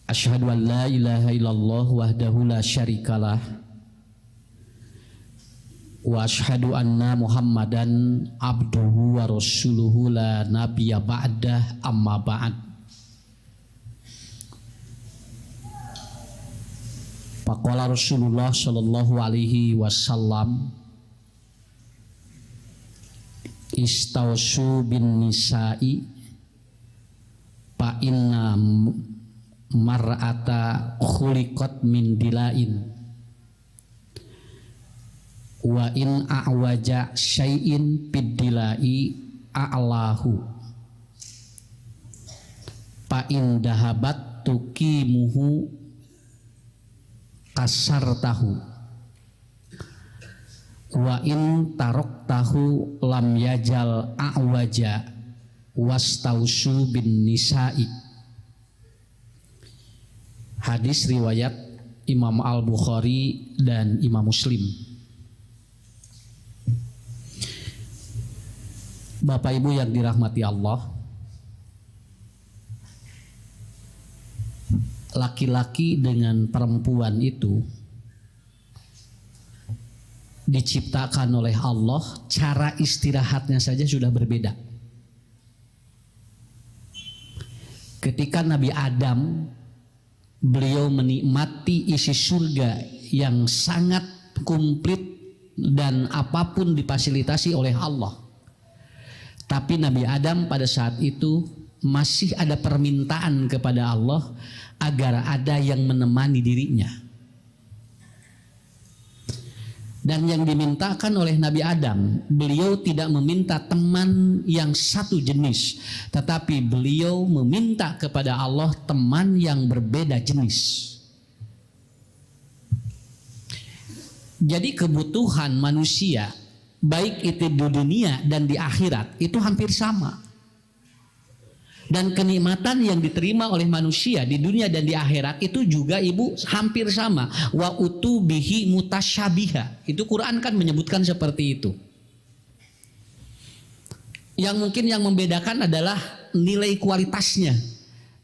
Asyhadu an la ilaha illallah wahdahu la syarikalah wa asyhadu anna Muhammadan abduhu wa rasuluhu la nabiyya ba'dah amma ba'd. Faqala Rasulullah sallallahu alaihi wasallam istausu bin nisa'i fa inna mar'ata khuliqat min dilain wa in a'waja syai'in biddilai a'lahu fa in dahabat tuqimuhu kasartahu wa in taraktahu lam yajal a'waja wastausu bin nisa'i. Hadis riwayat Imam Al-Bukhari dan Imam Muslim. Bapak Ibu yang dirahmati Allah, laki-laki dengan perempuan itu diciptakan oleh Allah, cara istirahatnya saja sudah berbeda. Ketika Nabi Adam, beliau menikmati isi surga yang sangat komplit dan apapun difasilitasi oleh Allah. Tapi Nabi Adam pada saat itu masih ada permintaan kepada Allah agar ada yang menemani dirinya. Dan yang dimintakan oleh Nabi Adam, beliau tidak meminta teman yang satu jenis, tetapi beliau meminta kepada Allah teman yang berbeda jenis. Jadi kebutuhan manusia, baik itu di dunia dan di akhirat, itu hampir sama. Dan kenikmatan yang diterima oleh manusia di dunia dan di akhirat itu juga Ibu hampir sama. Wa utubihi mutasyabiha. Itu Quran kan menyebutkan seperti itu. Yang mungkin yang membedakan adalah nilai kualitasnya.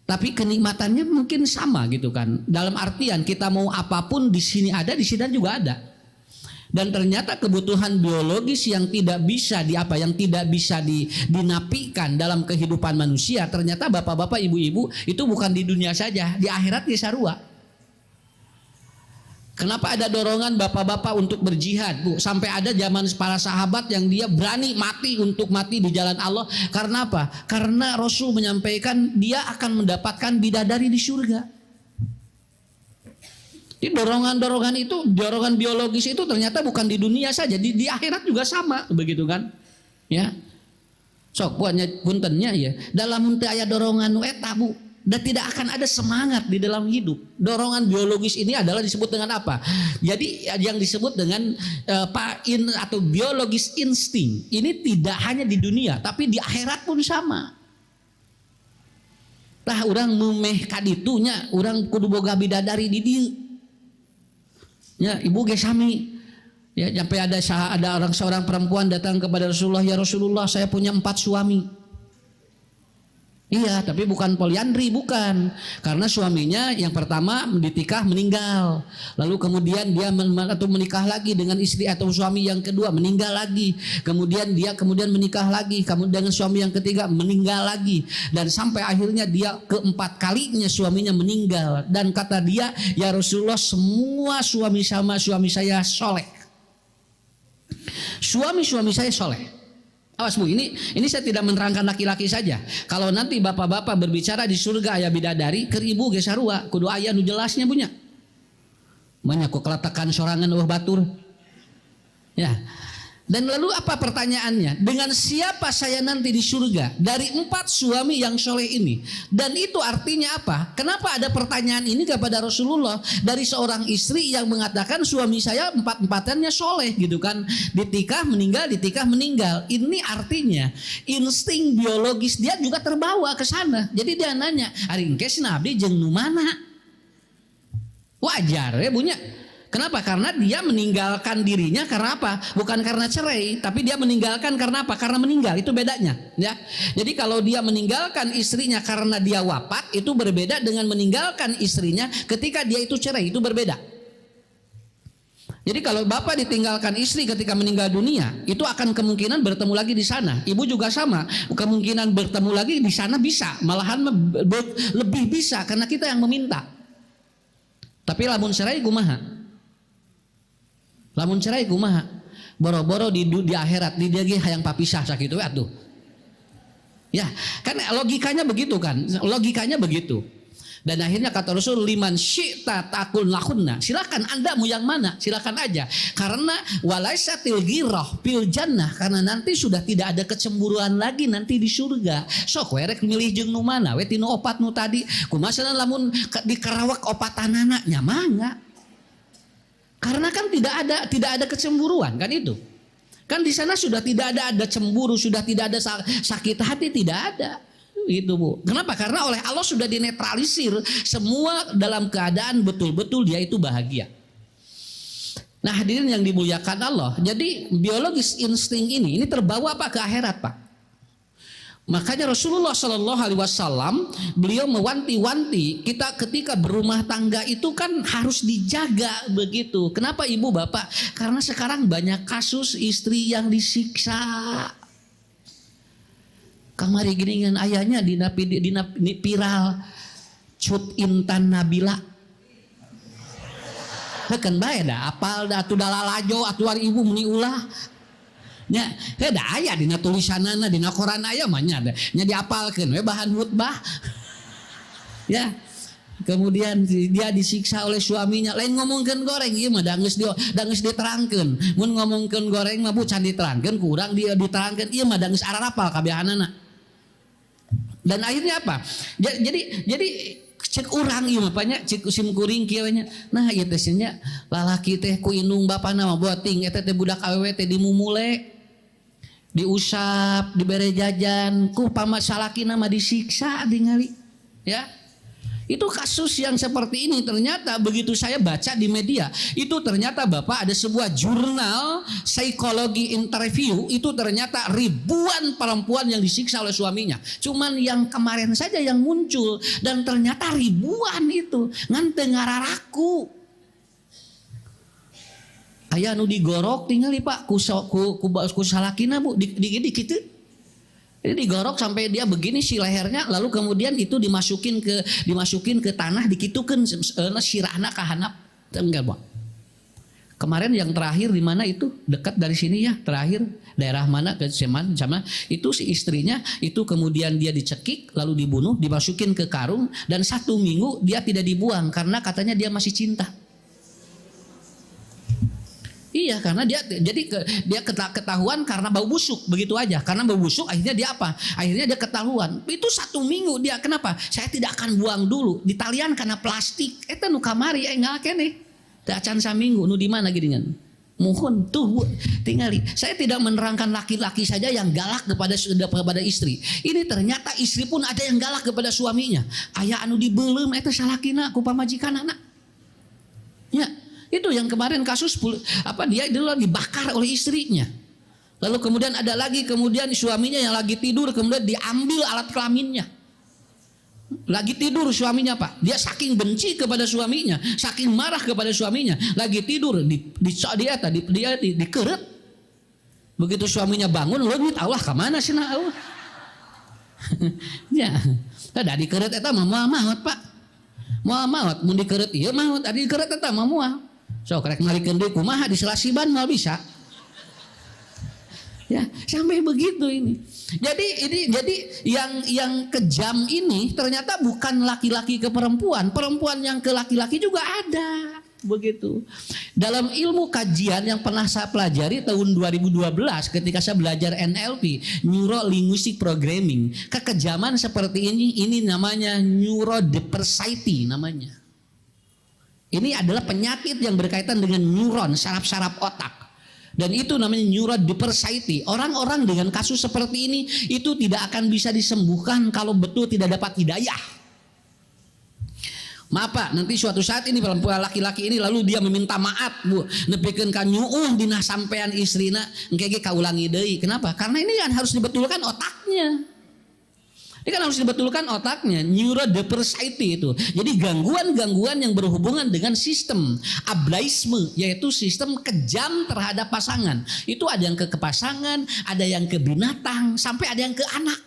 Tapi kenikmatannya mungkin sama gitu kan. Dalam artian kita mau apapun di sini ada, di sini juga ada. Dan ternyata kebutuhan biologis yang tidak bisa dinapikan dalam kehidupan manusia, ternyata bapak-bapak, ibu-ibu itu bukan di dunia saja, di akhirat di sarua. Kenapa ada dorongan bapak-bapak untuk berjihad, Bu? Sampai ada zaman para sahabat yang dia berani mati untuk mati di jalan Allah. Karena apa? Karena Rasul menyampaikan dia akan mendapatkan bidadari di surga. Dorongan-dorongan itu, dorongan biologis itu ternyata bukan di dunia saja, di akhirat juga sama, begitu kan? Ya, sok buatnya puntennya ya. Dalam henteu aya dorongan nu eta, Bu, dan tidak akan ada semangat di dalam hidup. Dorongan biologis ini adalah disebut dengan apa? Jadi yang disebut dengan atau biologis insting. Ini tidak hanya di dunia, tapi di akhirat pun sama. Tah urang mumeh kaditunya, urang kudu boga bidadari di dieu. Ya, ibu ge sami. Ya, sampai ada seorang perempuan datang kepada Rasulullah, ya Rasulullah, saya punya 4 suami. Iya, tapi bukan poliandri, bukan. Karena suaminya yang pertama ditikah meninggal. Lalu kemudian dia menikah lagi dengan istri atau suami yang kedua, meninggal lagi. Kemudian dia menikah lagi, kemudian dengan suami yang ketiga meninggal lagi. Dan sampai akhirnya dia keempat kalinya suaminya meninggal. Dan kata dia, ya Rasulullah, semua suami saya soleh. Suami-suami saya soleh. Awas Bu, ini saya tidak menerangkan laki-laki saja. Kalau nanti bapak-bapak berbicara di surga aya bidadari, keur ibu ge sarua, kudu aya nu jelasnya punya. Banyak kok keletakan sorangan batur. Ya. Dan lalu apa pertanyaannya? Dengan siapa saya nanti di surga? Dari 4 suami yang soleh ini. Dan itu artinya apa? Kenapa ada pertanyaan ini kepada Rasulullah dari seorang istri yang mengatakan suami saya 4-4-nya soleh gitu kan? Ditikah meninggal. Ini artinya insting biologis dia juga terbawa ke sana. Jadi dia nanya, ari engke si Nabi jeung nu mana? Wajar ya punya. Kenapa? Karena dia meninggalkan dirinya karena apa? Bukan karena cerai, tapi dia meninggalkan karena apa? Karena meninggal. Itu bedanya, ya. Jadi kalau dia meninggalkan istrinya karena dia wafat, itu berbeda dengan meninggalkan istrinya ketika dia itu cerai, itu berbeda. Jadi kalau bapak ditinggalkan istri ketika meninggal dunia, itu akan kemungkinan bertemu lagi di sana. Ibu juga sama, kemungkinan bertemu lagi di sana bisa, malahan lebih bisa karena kita yang meminta. Tapi lamun cerai kumaha? Lamun cerai kumaha? Boro-boro di akhirat di dia ge hayang papisah sakitu we atuh. Ya, kan logikanya begitu kan? Logikanya begitu. Dan akhirnya kata Rasul, liman syi'ta takul lahunna, silakan Anda mau yang mana, silakan aja. Karena walaisatil ghirah fil jannah, karena nanti sudah tidak ada kecemburuan lagi nanti di surga. Sok werek milih jeung nu mana, we tinu opat nu tadi. Kumaha lamun di Karawak opatanana nya mangga. Karena kan tidak ada kecemburuan kan itu. Kan di sana sudah tidak ada cemburu, sudah tidak ada sakit hati, tidak ada. Itu Bu. Kenapa? Karena oleh Allah sudah dinetralisir semua dalam keadaan betul-betul dia itu bahagia. Nah, hadirin yang dimuliakan Allah. Jadi biologis insting ini terbawa apa ke akhirat, Pak? Makanya Rasulullah Shallallahu Alaihi Wasallam beliau mewanti-wanti kita ketika berumah tangga itu kan harus dijaga begitu. Kenapa ibu bapak? Karena sekarang banyak kasus istri yang disiksa. Kamari gini ayahnya di viral cut Intan Nabila. Hekan bae da apal da atuh dalalajo atuh ibu meni ulah. Nya da aya dina tulisanana dina Quran aya mah nya diapalkeun we bahan khutbah. Ya. Kemudian dia disiksa oleh suaminya. Lain ngomongkeun goreng ieu mah da geus diterangkeun. Mun ngomongkeun goreng mah bu can diterangkeun, kurang dia diterangkeun ieu mah da geus ararapal kabehanana. Dan akhirnya apa? Jadi cek urang ieu mah nya cek sim kuring kieu nya. Nah ieu teh nya lalaki teh ku indung bapana mah boting eta teh budak awewe teh dimumule. Diusap, dibere jajan, ku pamasalakina mah disiksa ningali. Ya. Itu kasus yang seperti ini ternyata begitu saya baca di media, itu ternyata Bapak ada sebuah jurnal psikologi interview, itu ternyata ribuan perempuan yang disiksa oleh suaminya. Cuman yang kemarin saja yang muncul dan ternyata ribuan itu ngan teu ngararaku. Aya anu digorok tingali Pak ku salakina Bu di kitu. Jadi digorok sampai dia begini si lehernya, lalu kemudian itu dimasukin ke tanah, dikitukeun sirahna ka handap. Enggak, Bang. Kemarin yang terakhir di mana itu dekat dari sini ya, terakhir daerah mana ke sama itu si istrinya itu kemudian dia dicekik lalu dibunuh, dimasukin ke karung dan 1 minggu dia tidak dibuang karena katanya dia masih cinta. Iya, karena dia ketahuan karena bau busuk begitu aja. Karena bau busuk akhirnya dia apa? Akhirnya dia ketahuan. Itu 1 minggu dia kenapa? Saya tidak akan buang dulu. Di talian karena plastik. Eta nu kamari nggak kene. Da acan saminggu nu di mana geuningan? Mohon tuh tingali. Saya tidak menerangkan laki-laki saja yang galak kepada istri. Ini ternyata istri pun ada yang galak kepada suaminya. Aya anu dibeulem eta salakina ku pamajikanana. Ya. Itu yang kemarin kasus dia dulu dibakar oleh istrinya. Lalu kemudian ada lagi kemudian suaminya yang lagi tidur kemudian diambil alat kelaminnya. Lagi tidur suaminya Pak. Dia saking benci kepada suaminya, saking marah kepada suaminya, lagi tidur dia dikeret. Begitu suaminya bangun, lo tahu lah ke mana sih nah. Ya, ada dikeret eta mah moal Pak. Moal mun dikeret ieu mah tadi dikeret eta mah moal. So karek ngalikeun deui kumaha di selasiban mal bisa. Ya, sampai begitu ini. Jadi yang kejam ini ternyata bukan laki-laki ke perempuan, perempuan yang ke laki-laki juga ada. Begitu. Dalam ilmu kajian yang pernah saya pelajari tahun 2012 ketika saya belajar NLP, Neuro Linguistic Programming, kekejaman seperti ini namanya neurodiversity namanya. Ini adalah penyakit yang berkaitan dengan neuron, saraf-saraf otak. Dan itu namanya neurodiversity. Orang-orang dengan kasus seperti ini itu tidak akan bisa disembuhkan kalau betul tidak dapat hidayah. Maaf Pak, nanti suatu saat ini perempuan laki-laki ini lalu dia meminta maaf Bu, nepikeun ka nyuuh dina sampean istrina, engke ge kaulangi deui. Kenapa? Karena ini kan harus dibetulkan otaknya. Ini kan harus dibetulkan otaknya, neurodiversity itu. Jadi gangguan-gangguan yang berhubungan dengan sistem ableisme, yaitu sistem kejam terhadap pasangan. Itu ada yang ke pasangan, ada yang ke binatang, sampai ada yang ke anak.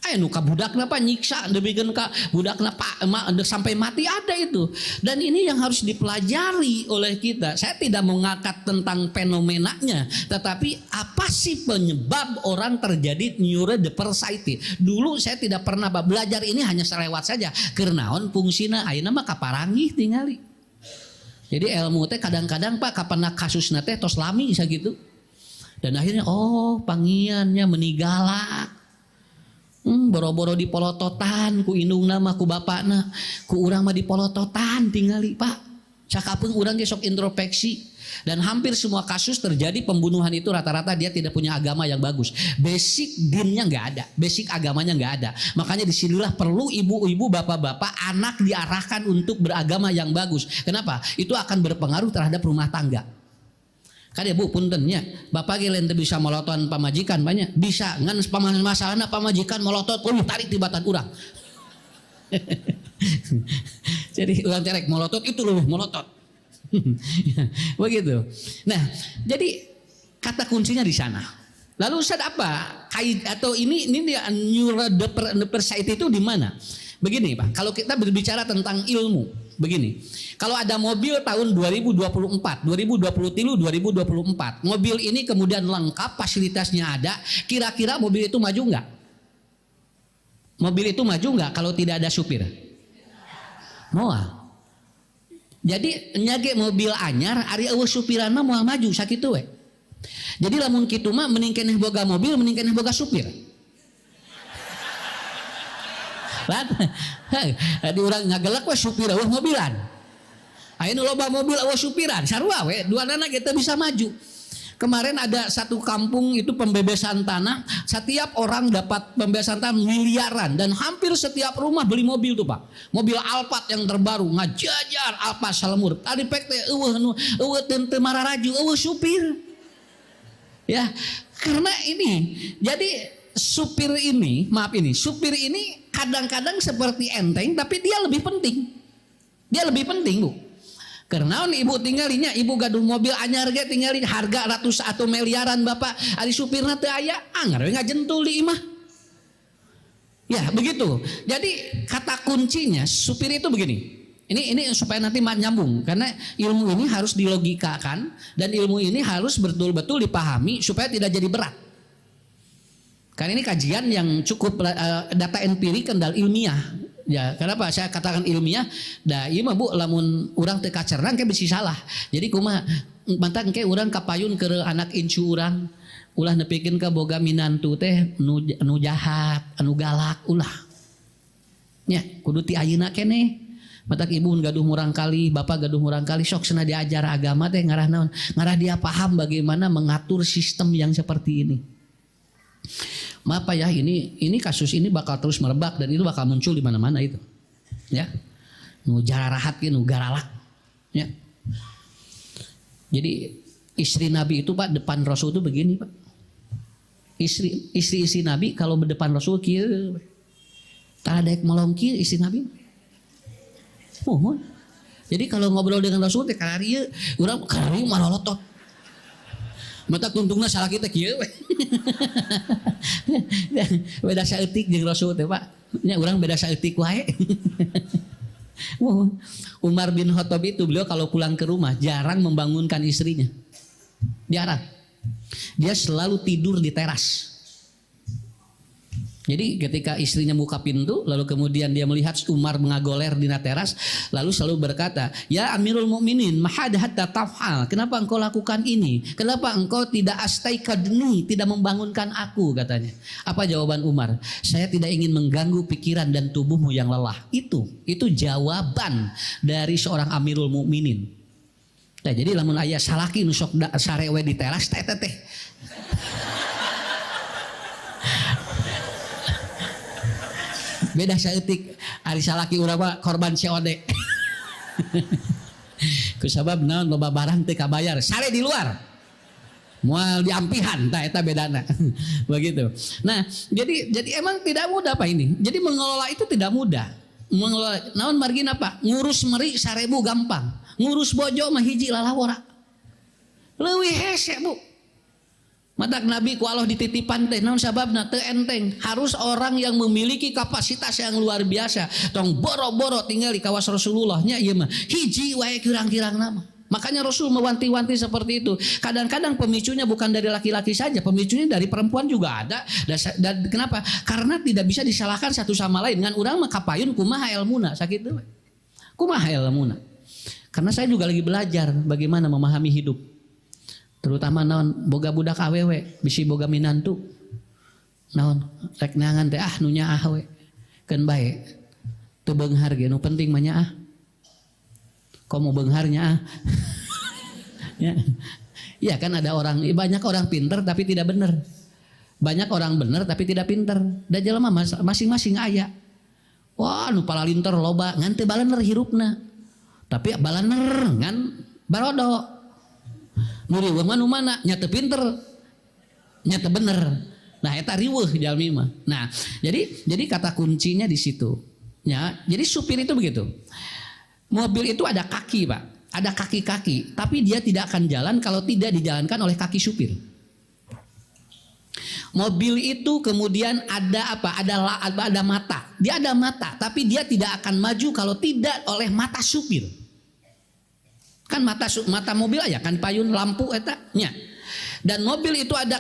Anu ka budakna Pak nyiksa debikeun ka budakna Pak sampai mati ada itu. Dan ini yang harus dipelajari oleh kita. Saya tidak mengangkat tentang fenomenanya, tetapi apa sih penyebab orang terjadi neurodiversity? Dulu saya tidak pernah belajar ini, hanya selewat saja. Kernaon fungsina ayeuna mah kaparangih tingali. Jadi ilmu teh kadang-kadang Pak kapan kasusna teh tos lami sakitu. Dan akhirnya oh pangiannya menigalak. Boro-boro dipolototan ku indungna mah ku bapakna, ku urang mah dipolototan tingali Pak. Cakapeung urang ge sok introspeksi. Dan hampir semua kasus terjadi pembunuhan itu rata-rata dia tidak punya agama yang bagus. Basic dinnya nggak ada, basic agamanya nggak ada. Makanya disinilah perlu ibu-ibu, bapak-bapak, anak diarahkan untuk beragama yang bagus. Kenapa? Itu akan berpengaruh terhadap rumah tangga. Kan ya Bu puntennya, bapak ge lain teu bisa moloton pamajikan banyak, bisa ngan masalahna pamajikan molotot tarik tibatan urang. Jadi urang cerek molotot itu lebih molotot. Begitu. Nah, jadi kata kuncinya di sana. Lalu Ustaz apa? Atau ini dia neurodiversity itu di mana? Begini Pak, kalau kita berbicara tentang ilmu, begini. Kalau ada mobil tahun 2024, 2023, 2024, mobil ini kemudian lengkap, fasilitasnya ada, kira-kira mobil itu maju nggak? Mobil itu maju nggak kalau tidak ada supir? Moal. Jadi nyage mobil anyar, ari eueuh supiran mah moal maju sakitu we. Jadi lamun kitu mah mending keneh boga mobil, mending keneh boga supir. Di urang ngagelek we supir eueuh mobilan. Ayeuna loba mobil eueuh supiran, sarua we, duanana kita bisa maju. Kemarin ada satu kampung itu pembebasan tanah, setiap orang dapat pembebasan tanah miliaran dan hampir setiap rumah beli mobil tuh Pak. Mobil Alphard yang terbaru, ngajajar Alphard Salemur. Tadi pek teh eueuh teu mararaju, eueuh supir. Ya, karena ini jadi supir ini kadang-kadang seperti enteng tapi dia lebih penting. Dia lebih penting Bu. Karena ibu tinggalinya, ibu gaduh mobil anyar ge tinggali harga ratus atau miliaran Bapak, ari supirna teu aya, anggar we ngajentul di imah. Ya, begitu. Jadi kata kuncinya supir itu begini. Ini supaya nanti nyambung, karena ilmu ini harus dilogikakan dan ilmu ini harus betul-betul dipahami supaya tidak jadi berat. Karena ini kajian yang cukup data empirik kendal ilmiah. Ya, kenapa saya katakan ilmiah? Da ieu mah Bu, lamun urang teu kacerna engke bisi salah. Jadi kumaha mantan engke urang kapayun keur anak incu urang, ulah nepikeun ka boga minantu teh anu jahat, anu galak ulah. Nya, kudu ti ayeuna keneh. Matak ibu gaduh murang kali, bapak gaduh murang kali, sok cenah diajar agama teh ngarah naon? Ngarah dia paham bagaimana mengatur sistem yang seperti ini. Maaf ya, ini kasus ini bakal terus merebak dan itu bakal muncul di mana-mana itu. Ya. Nu jararahat ge nu garalak. Ya. Jadi istri Nabi itu Pak depan Rasul itu begini Pak. Istri Nabi kalau depan Rasul kieu. Tah daek molong kieu istri Nabi. Mohon. Jadi kalau ngobrol dengan Rasul teh kararieu, urang kararieu marolotot. Mata kuntungna salah kita kieu we. Beda saeutik jeung Rasul teh Pak. Nya urang beda saeutik wae. Umar bin Khattab itu beliau kalau pulang ke rumah jarang membangunkan istrinya. Jarang. Dia selalu tidur di teras. Jadi ketika istrinya buka pintu, lalu kemudian dia melihat Umar mengagoler di teras, lalu selalu berkata, "Ya Amirul Mukminin, mahad hatta taf'al? Kenapa engkau lakukan ini? Kenapa engkau tidak astaikadni, tidak membangunkan aku?" katanya. Apa jawaban Umar? "Saya tidak ingin mengganggu pikiran dan tubuhmu yang lelah." Itu jawaban dari seorang Amirul Mukminin. Nah, jadi lamun aya salaki nu sok sarewe di teras teh. beda saeutik ari salaki urang mah korban COD. Kusabab naon loba barang teu kabayar, sare di luar. Moal diampihan tah eta bedana. Begitu. Nah, jadi emang tidak mudah Pak ini. Jadi mengelola itu tidak mudah. Mengelola naon margina Pak? Ngurus meri 1000 gampang. Ngurus bojo mah hiji lalawora. Leuwih hese Bu. Matak Nabi ku Allah dititipan teh naon sababna teu enteng. Harus orang yang memiliki kapasitas yang luar biasa. Tong boro-boro tinggal di kawas Rasulullah nya ieu mah hiji wae kirang-kirang nama. Makanya Rasul mewanti-wanti seperti itu. Kadang-kadang pemicunya bukan dari laki-laki saja, pemicunya dari perempuan juga ada. Dan kenapa? Karena tidak bisa disalahkan satu sama lain. Ngan urang mah kapayun kumaha ilmuna sakitu. Kumaha ilmuna. Karena saya juga lagi belajar bagaimana memahami hidup. Terutama naon boga budak awewe, bisi boga minantu. Naon rek neangan teh nu nyaah we. Keun bae. Teu beunghar ge nu penting mah nyaah. Komo beungharnya ya. Ya kan ada orang, banyak orang pinter tapi tidak benar. Banyak orang benar tapi tidak pinter. Da jelema masing-masing aya. Wah, nu palalinter loba ngan teu balener hirupna. Tapi balener ngan barodo. Nu riweuh mah nu mana? Nya teu pinter. Nya teu bener. Nah, eta riweuh jalmi mah. Nah, jadi kata kuncinya di situ. Ya, jadi supir itu begitu. Mobil itu ada kaki Pak, ada kaki-kaki, tapi dia tidak akan jalan kalau tidak dijalankan oleh kaki supir. Mobil itu kemudian ada apa? Ada mata. Dia ada mata, tapi dia tidak akan maju kalau tidak oleh mata supir. Kan mata mobil aja kan payun lampu eta nya. Dan mobil itu ada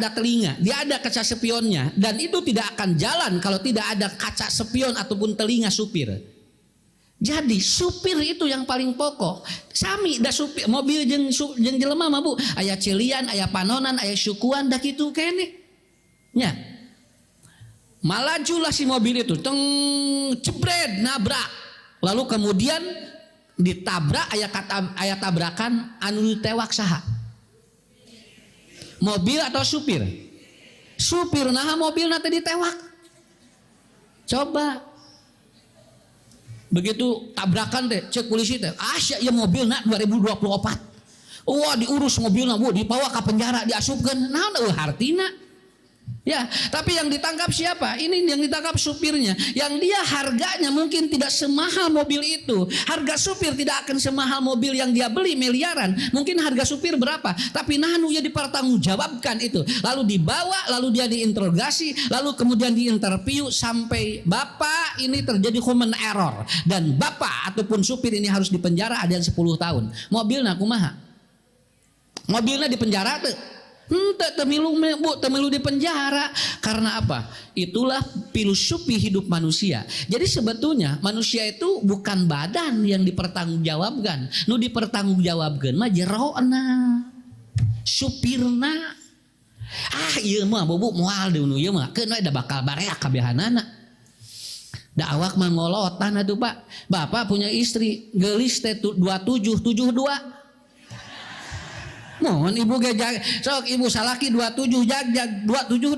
telinga, dia ada kaca spionnya, dan itu tidak akan jalan kalau tidak ada kaca spion ataupun telinga supir. Jadi supir itu yang paling pokok. Sami da supir mobil jeung jelema mah Bu, aya celian, aya panonan, aya syukuan da kitu keneh. Nya. Malajulah si mobil itu, teng jebret nabrak. Lalu kemudian ditabrak aya tabrakan anu tewak saha? Mobil atau supir? Supir naha mobilna teh ditewak. Coba begitu tabrakan teh cek polisi teh asya ieu mobilna 2024. Wah diurus mobilna Bu, dibawa ke penjara, diasupkeun. Naon eueuh hartina? Ya, tapi yang ditangkap siapa? Ini yang ditangkap supirnya. Yang dia harganya mungkin tidak semahal mobil itu. Harga supir tidak akan semahal mobil yang dia beli miliaran. Mungkin harga supir berapa? Tapi nahnu ya dipertanggungjawabkan itu. Lalu dibawa, lalu dia diinterogasi, lalu kemudian diinterview sampai Bapak ini terjadi human error. Dan Bapak ataupun supir ini harus dipenjara ada yang 10 tahun. Mobilnya kumaha? Mobilnya dipenjara tuh. Temilu di penjara. Karena apa? Itulah filosofi hidup manusia. Jadi sebetulnya manusia itu bukan badan yang dipertanggungjawabkan. Nu dipertanggungjawabkan mah jerona, supirna. Ieu mah bobu moal deui nu ieu mah keun we da bakal bareak kabehanana. Da awak mah ngolotan atuh Pak. Bapak punya istri geulis teh 2772. Mohon ibu gejag, sok ibu salaki 27 jag 272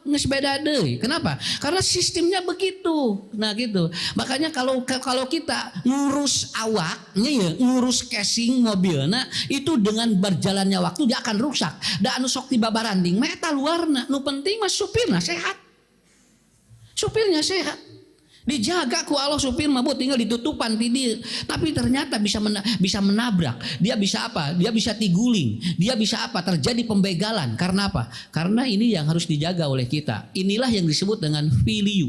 geus beda deui. Kenapa? Karena sistemnya begitu. Nah gitu. Makanya kalau kita ngurus awaknya ya, ngurus casing mobilna itu dengan berjalannya waktu dia akan rusak. Da anu sok tiba baranding mah eta luarna. Nu penting mah supirna sehat. Supirnya sehat. Dijaga ku Allah supir mah tinggal ditutupan ti dieu. Tapi ternyata bisa menabrak. Dia bisa apa? Dia bisa tiguling. Dia bisa apa? Terjadi pembegalan. Karena apa? Karena ini yang harus dijaga oleh kita. Inilah yang disebut dengan value,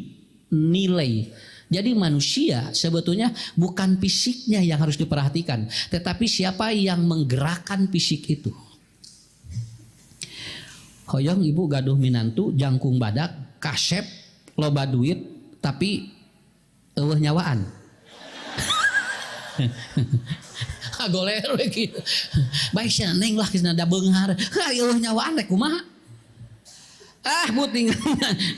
nilai. Jadi manusia sebetulnya bukan fisiknya yang harus diperhatikan, tetapi siapa yang menggerakkan fisik itu. Hoyong ibu gaduh minantu jangkung badak, kasep, loba duit, tapi eueuh nyawaan. Goler we kieu. Bae sia neng lah kisna da beunghar. Eueuh nyawaan rek kumaha? Bu tinggal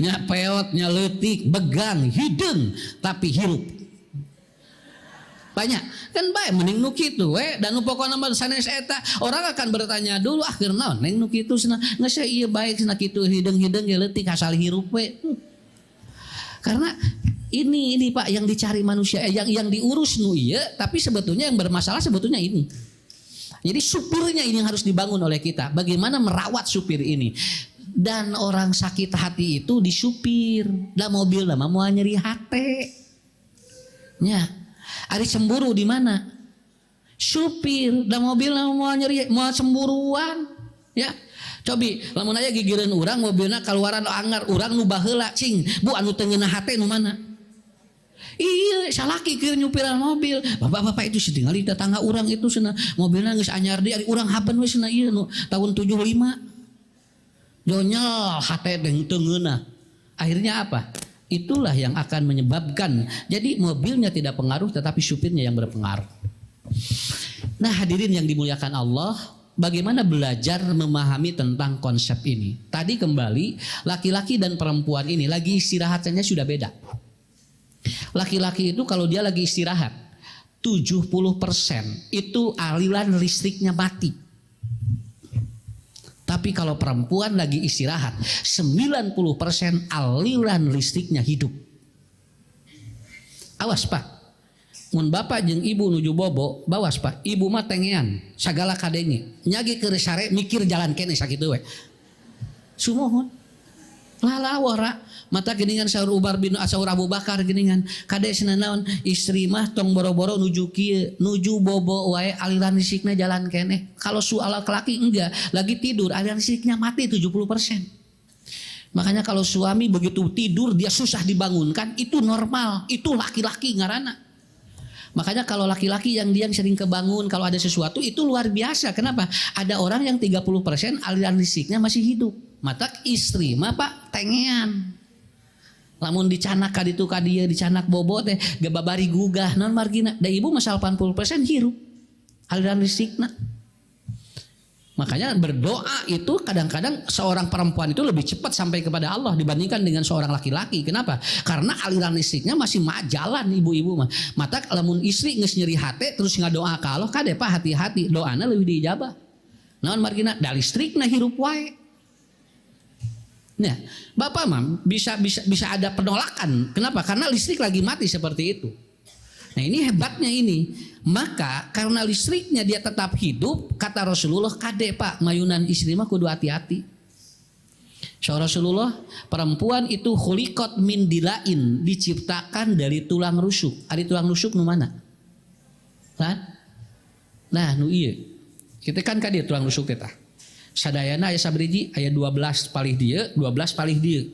nya peot, nya leutik, begang, hideung tapi hirup. Banyak kan bae mending nu kitu we dan nu pokona mah sanes eta orang akan bertanya dulu akhir naon neng nu kitu cenah geus ieu bae cenah kitu hideung-hideung ge leutik asal hirup we. Karena Ini Pak yang dicari manusia, yang diurus nu iya, tapi sebetulnya yang bermasalah sebetulnya ini. Jadi supirnya ini yang harus dibangun oleh kita. Bagaimana merawat supir ini? Dan orang sakit hati itu di supir, dah mobil dah mau nyeri hati. Ya, ada cemburu di mana? Supir, dah mobil mau nyeri, mau cemburuan, ya. Cobi, lamun aya gigireun urang mobilna kaluaran anggar urang nu baheula cing, bu anu teu ngeunah hate nu mana? Iya, salaki keur nyupiran mobil. Bapak-bapak itu setinggali tetangga urang itu cenah mobilna geus anyar deui ari urang haben we cenah ieu nu tahun 75. Jonyol hate teu ngeunah. Akhirnya apa? Itulah yang akan menyebabkan jadi mobilnya tidak pengaruh tetapi supirnya yang berpengaruh. Nah, hadirin yang dimuliakan Allah, bagaimana belajar memahami tentang konsep ini? Tadi kembali, laki-laki dan perempuan ini lagi istirahatnya sudah beda. Laki-laki itu kalau dia lagi istirahat 70% itu aliran listriknya mati. Tapi kalau perempuan lagi istirahat 90% aliran listriknya hidup. Awas Pak, mun bapak jeung ibu nuju bobo, bawas Pak, ibu mah tengean sagala kadenge nyagi keur sare mikir jalan kene sakitu we. Sumohon lalawara mata geningan saur Umar bin Saur Abu Bakar geningan kade cenah naon istri mah tong boro-boro nuju kieu nuju bobo wae aliran listrikna jalan keneh. Kalau soal laki enggak, lagi tidur aliran listriknya mati 70%. Makanya kalau suami begitu tidur dia susah dibangunkan, itu normal, itu laki-laki ngaranna. Makanya kalau laki-laki yang dia sering kebangun kalau ada sesuatu itu luar biasa. Kenapa? Ada orang yang 30% aliran listriknya masih hidup. Mata istri mah Pak tengean. Lamun dicanak kaditu kadieu dicanak bobo teh gebabari gugah naon margina. Da ibu mah 80% hirup aliran listrikna. Makanya berdoa itu kadang-kadang seorang perempuan itu lebih cepat sampai kepada Allah dibandingkan dengan seorang laki-laki. Kenapa? Karena aliran listriknya masih jalan ibu-ibu mah. Mata lamun istri geus nyeri hate terus ngadoa ka Allah, kade Pak hati-hati doana leuwih diijabah. Naon margina da listrikna hirup wae. Nah, Bapak mah bisa ada penolakan. Kenapa? Karena listrik lagi mati seperti itu. Nah, ini hebatnya ini. Maka karena listriknya dia tetap hidup, kata Rasulullah, kade Pak, mayunan istri mah kudu hati-hati. So Rasulullah, perempuan itu khuliqat min dilain, diciptakan dari tulang rusuk. Ada tulang rusuk nu mana? Kan? Nah, nu ieu. Kita kan kade tulang rusuk kita. Sadayana aya sabriji aya 12 palih dieu 12 palih dieu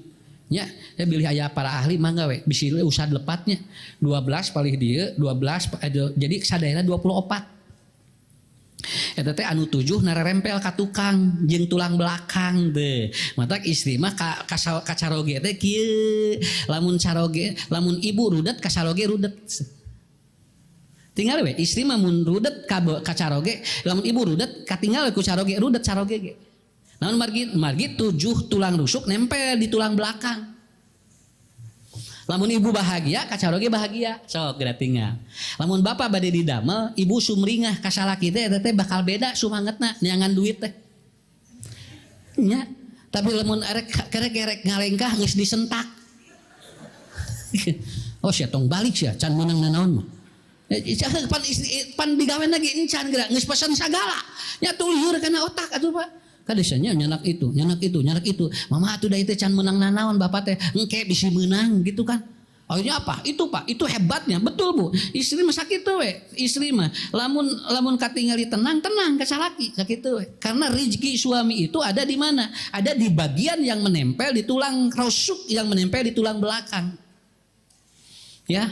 nya ya bilih aya para ahli mangga we bisi usah lepatnya 12 palih dieu 12 jadi sadayana 24 eta teh anu 7 narerempel ka tukang jeung tulang belakang teh matak istri mah ka caroge teh kieu lamun ibu rudet ka caroge rudet tinggal we istri mah mun rudet ka caroge lamun ibu rudet katinggal ku caroge rudet caroge ge. Namun margi 7 tulang rusuk nempel di tulang belakang. Lamun ibu bahagia ka caroge bahagia sok geura tinggal. Lamun bapak bade didamel ibu sumringah ka salaki teh eta teh bakal beda sumangetna neangan duit teh. Nya tapi lamun kerek ngalengkah geus disentak. Oh sia tong balik sia can meunang nanaon mah. Pan digawe lagi encan geura geus pesan sagala nya tulieur kana otak atuh Pak kadesanya nyanak itu mama atuh da teh can meunang nanaon bapak teh engke bisi meunang gitu kan. Akhirnya apa? Itu Pak, itu hebatnya. Betul Bu. Istri mah sakitu we. Istri mah lamun katingali tenang ka salaki sakitu we. Karena rezeki suami itu ada di mana? Ada di bagian yang menempel di tulang rusuk yang menempel di tulang belakang. Ya.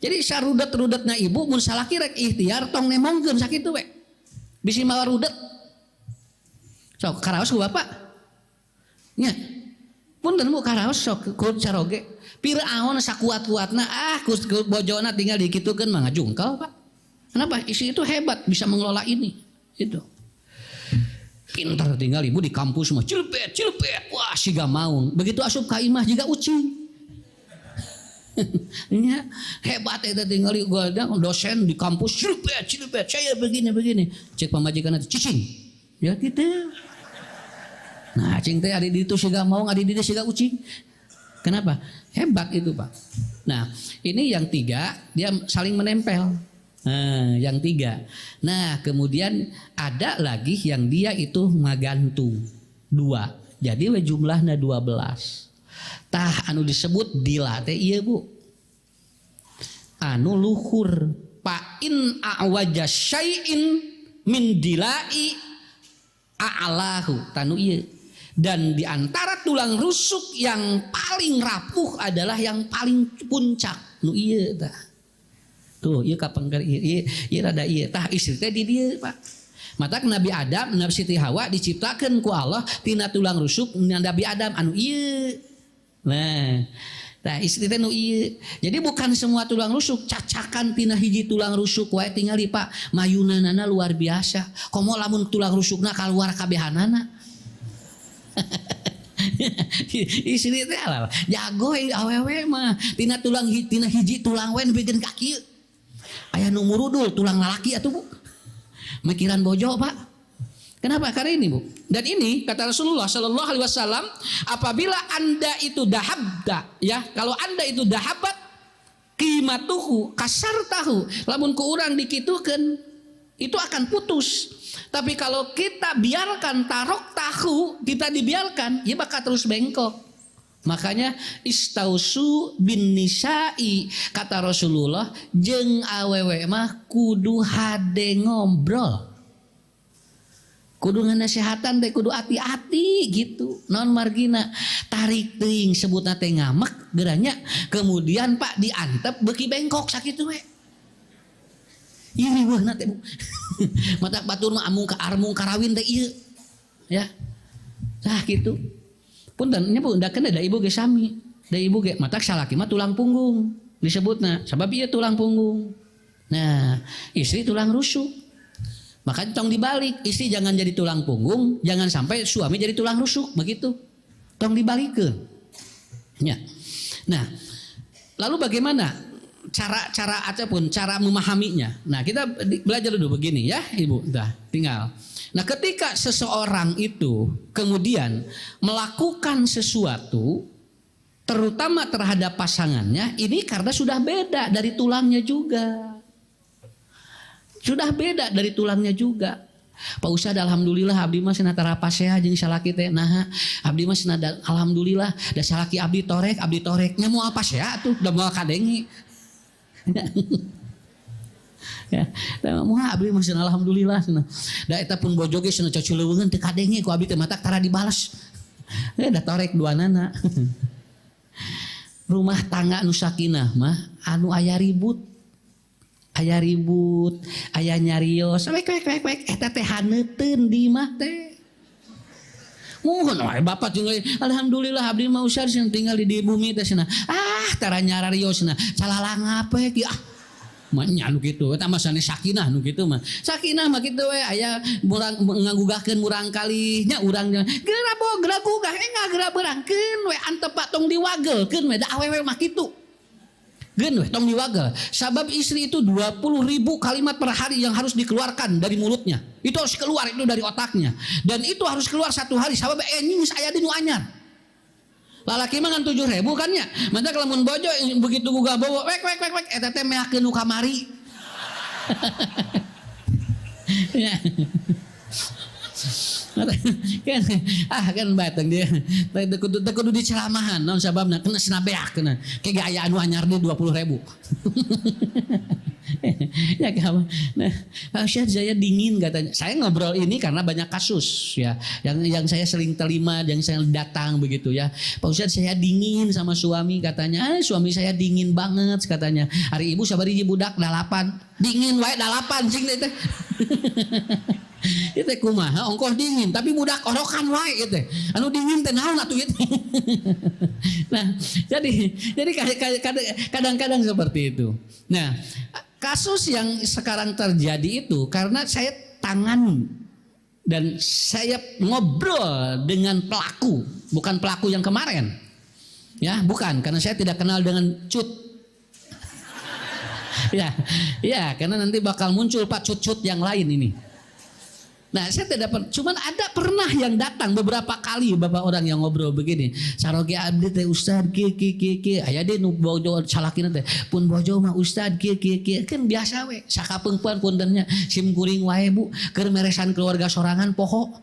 Jadi sarudet-rudetna ibu mun salaki rek ikhtiar tong nemongkeun sakitu we. Bisi mawa rudet. Sok karaos ku Bapak. Nya. Punten Bu karaos sok ku caroge. Piraon sakuat-kuatna ku bojona tinggal dikitukeun mah ngajungkal Pak. Kenapa? Istri itu hebat bisa mengelola ini. Itu. Pintar tinggal ibu di kampus mah cilepet. Wah siga maung. Begitu asup ka imah jiga ucing. Ya, hebat itu tinggal gua ada dosen di kampus cilepet saya begini cek pamajikan itu cicing ya gitu. Nah cing teh adi di itu siga mau adi di siga ucing. Kenapa? Hebat itu Pak. Nah, ini yang tiga dia saling menempel. Nah, yang tiga. Nah, kemudian ada lagi yang dia itu ngagantung 2. Jadi jumlahnya 12. Tah anu disebut dila teh ieu Bu. Anu luhur pa in awaja syai'in min dilai a'lahu tanu ieu. Dan di antara tulang rusuk yang paling rapuh adalah yang paling puncak. Nu ieu tah. Tuh, ieu kapan ieu rada ieu tah istri teh di dieu, Pak. Matak Nabi Adam, Nabi Siti Hawa diciptakeun ku Allah tina tulang rusuk Nabi Adam anu ieu. Nah, istri teh nu ieu. Jadi bukan semua tulang rusuk cacakan tina hiji tulang rusuk wae tingali Pak. Mayunanana luar biasa. Komo lamun tulang rusukna kaluar kabehanana. Istri teh lah jago awewe mah tina hiji tulang we bikin kaki aya nu murudul tulang lalaki atuh Bu mikiran bojo Pak. Kenapa? Karena ini Bu. Dan ini kata Rasulullah Shallallahu Alaihi Wasallam, apabila anda itu dahabda, ya kalau anda itu dahabat qimatuhu kasar tahu lamun ku urang dikitukeun itu akan putus. Tapi kalau kita biarkan tarok tahu, kita dibiarkan, ya bakal terus bengkok. Makanya istausu bin nisa'i kata Rasulullah, jeung awewe mah kudu hade ngobrol. Kudu nganasehatan teh kudu hati-hati gitu. Non margina tarik teuing sebutna teh ngamek geranya, kemudian Pak diantep beuki bengkok sakitu we. Ieu riweuhna teh Bu. Matak batur mah armung karawin teh ieu. Ya. Tah kitu. Punten nya Bu ndakeun da ibu ge sami. Da ibu ge matak salaki mah tulang punggung disebutna. Sabab ieu tulang punggung. Nah, istri tulang rusuk. Makanya tong dibalik, istri jangan jadi tulang punggung, jangan sampai suami jadi tulang rusuk, begitu. Tong dibalikeun. Ya. Nah, lalu bagaimana cara ataupun cara memahaminya? Nah, kita belajar dulu begini ya, Ibu. Dah, tinggal. Nah, ketika seseorang itu kemudian melakukan sesuatu terutama terhadap pasangannya, ini karena sudah beda dari tulangnya juga. Sudah beda dari tulangnya juga. Pak Ustad alhamdulillah abdi mah cenah tarapaseha jeung salaki teh. Nah, abdi mah cenah alhamdulillah da salaki abdi torek nya moal paseha tuh, da moal kadengi. Ya, da moal abdi mah cenah alhamdulillah cenah. Da eta pun bojo ge cenah cocileuweungeun teu kadengi ku abdi teh matak tara dibalas. Da torek duanana. Rumah tangga anu sakinah mah anu aya ribut, aya nyarios, wek eta teh haneuteun di mah teh. Muhun wae bapak jeung alhamdulillah abdi mah usar sing tinggal di bumi teh cenah. Tara nyarios cenah, calalangap we ki mah nya nu kitu eta mah sane sakinah nu kitu mah. Sakinah mah kitu we aya murang ngagugahkeun murang kali nya urang geura gugah geura beurangkeun we antep tong diwagelkeun we da awewe mah kitu. Gen weh tong diwagel. Sabab istri itu 20.000 kalimat per hari yang harus dikeluarkan dari mulutnya. Itu harus keluar itu dari otaknya. Dan itu harus keluar satu hari. Sabab nyus aya di nu anyar. Lalaki mah kan 7.000 kan ya. Manta lamun bojo begitu gugah bawa wek eta teh meakeun nu kamari. Ya. Kan batang dia kudu dicelamahan naon sababna kena sinabeak kena ke aya anu anyar di 20.000. Ya kawan. Nah, Pak Ustaz saya dingin katanya. Saya ngobrol ini karena banyak kasus ya yang saya sering terima, yang saya datang begitu ya. Pak Ustaz saya dingin sama suami katanya. Suami saya dingin banget katanya. Hari ibu sabari budak 8. Dingin wae 8 cing teh. Itu kumaha ongkos dingin tapi budak orokan wae gitu. Anu dingin teh naon atuh gitu. Nah, jadi kadang-kadang seperti itu. Nah, kasus yang sekarang terjadi itu karena saya tangani dan saya ngobrol dengan pelaku, bukan pelaku yang kemarin. Ya, bukan karena saya tidak kenal dengan Cut. Ya, karena nanti bakal muncul Pak Cut-Cut yang lain ini. Nah, saya tidak pernah, cuman ada pernah yang datang beberapa kali bapak orang yang ngobrol begini. Saroge abdi teh Ustad ki aya deh nu bojo salakina teh pun bojo mah Ustad ki kan biasa we sakapeungpeun puntennya sim kuring wae Bu keur meresan keluarga sorangan poho.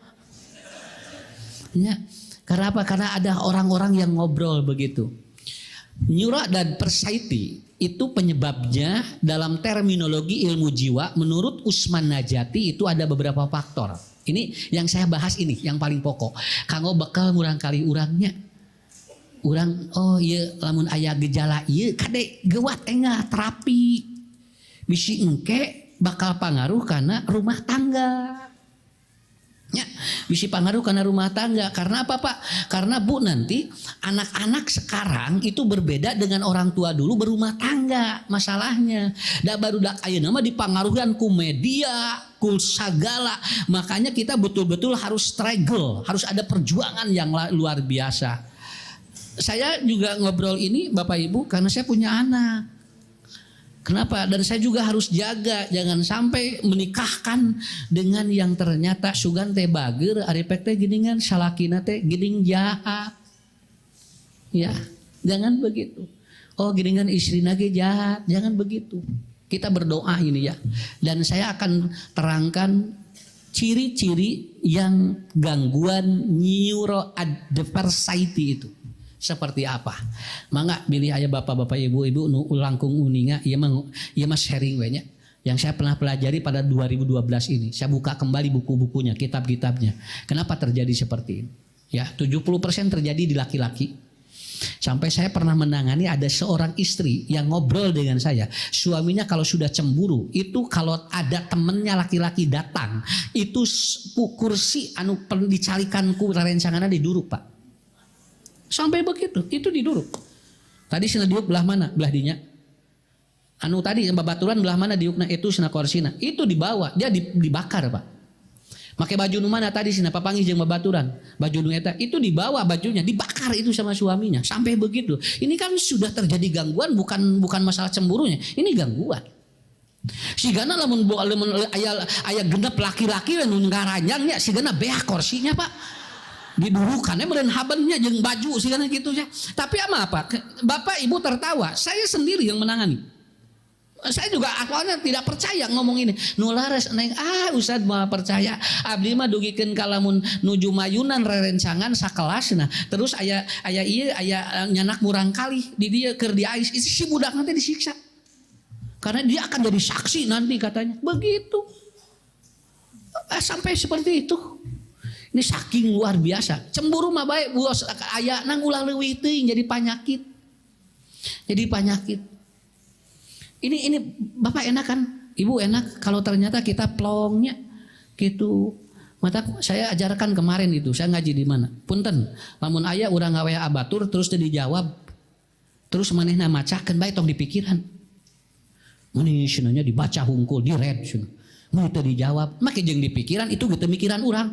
Ya. Karena apa? Karena ada orang-orang yang ngobrol begitu. Nyura dan Persaiti itu penyebabnya dalam terminologi ilmu jiwa menurut Usman Najati itu ada beberapa faktor. Ini yang saya bahas ini yang paling pokok. Kanggo bakal ngurang kali urangnya. Urang oh iya lamun aya gejala ieu kade geuwat engah terapi. Bisi engke bakal pangaruh karena rumah tangga. Ya, bisa pengaruh karena rumah tangga. Karena apa Pak? Karena Bu nanti anak-anak sekarang itu berbeda dengan orang tua dulu berumah tangga masalahnya. Da baru dak ayeuna mah dipangaruhan ku media, ku sagala. Makanya kita betul-betul harus struggle, harus ada perjuangan yang luar biasa. Saya juga ngobrol ini Bapak Ibu karena saya punya anak. Kenapa? Dan saya juga harus jaga jangan sampai menikahkan dengan yang ternyata sugan teh bager, aripek teh geuningan salakina teh geuning jahat. Ya, jangan begitu. Oh, geuningan istrina ge jahat, jangan begitu. Kita berdoa ini ya. Dan saya akan terangkan ciri-ciri yang gangguan neurodiversity itu. Seperti apa? Mangga pilih aya bapak-bapak ibu-ibu nu langkung uninga ieu mah sharing we nya. Yang saya pernah pelajari pada 2012 ini. Saya buka kembali buku-bukunya, kitab-kitabnya. Kenapa terjadi seperti ini? Ya, 70% terjadi di laki-laki. Sampai saya pernah menangani ada seorang istri yang ngobrol dengan saya. Suaminya kalau sudah cemburu, itu kalau ada temennya laki-laki datang, itu kursi anu dicarikan ku rerencanganna diduruk, Pak. Sampai begitu, itu diduruk. Tadi sina diuk belah mana? Belah dinya. Anu tadi babaturan belah mana diukna itu sina korsina. Itu dibawa, dia dibakar, Pak. Make baju nu mana tadi sina papangih jeung babaturan. Baju nu eta itu dibawa bajunya, dibakar itu sama suaminya. Sampai begitu. Ini kan sudah terjadi gangguan bukan masalah cemburunya. Ini gangguan. Sigana lamun aya genep laki-laki nu ngaranjang nya sigana beak kursinya, Pak. Didurukannya meureun habennya jeung baju sigana kitu ya. Tapi apa? Bapak Ibu tertawa, saya sendiri yang menangani. Saya juga awalnya tidak percaya ngomong ini. Nu laras neng Ustad mah percaya. Abdi mah dugikeun ka lamun nuju mayunan rerencangan sakelasna. Terus aya nyanak murang kali di dia keur diais itu si budak nanti disiksa. Karena dia akan jadi saksi nanti katanya. Begitu. Sampai seperti itu. Ini saking luar biasa. Cemburu mah baik bos aya nang ulah leuwih teuing jadi penyakit. Jadi penyakit. Ini Bapak enak kan? Ibu enak kalau ternyata kita plongnya gitu. Mata saya ajarkan kemarin itu, saya ngaji di mana? Punten, lamun aya urang gawe abatur terus teu dijawab. Terus manehna macakeun bae tong dipikiran. Mani cenanya dibaca hungkul, diread cenah. Mun teu dijawab, make jeung dipikiran itu gitu mikiran urang.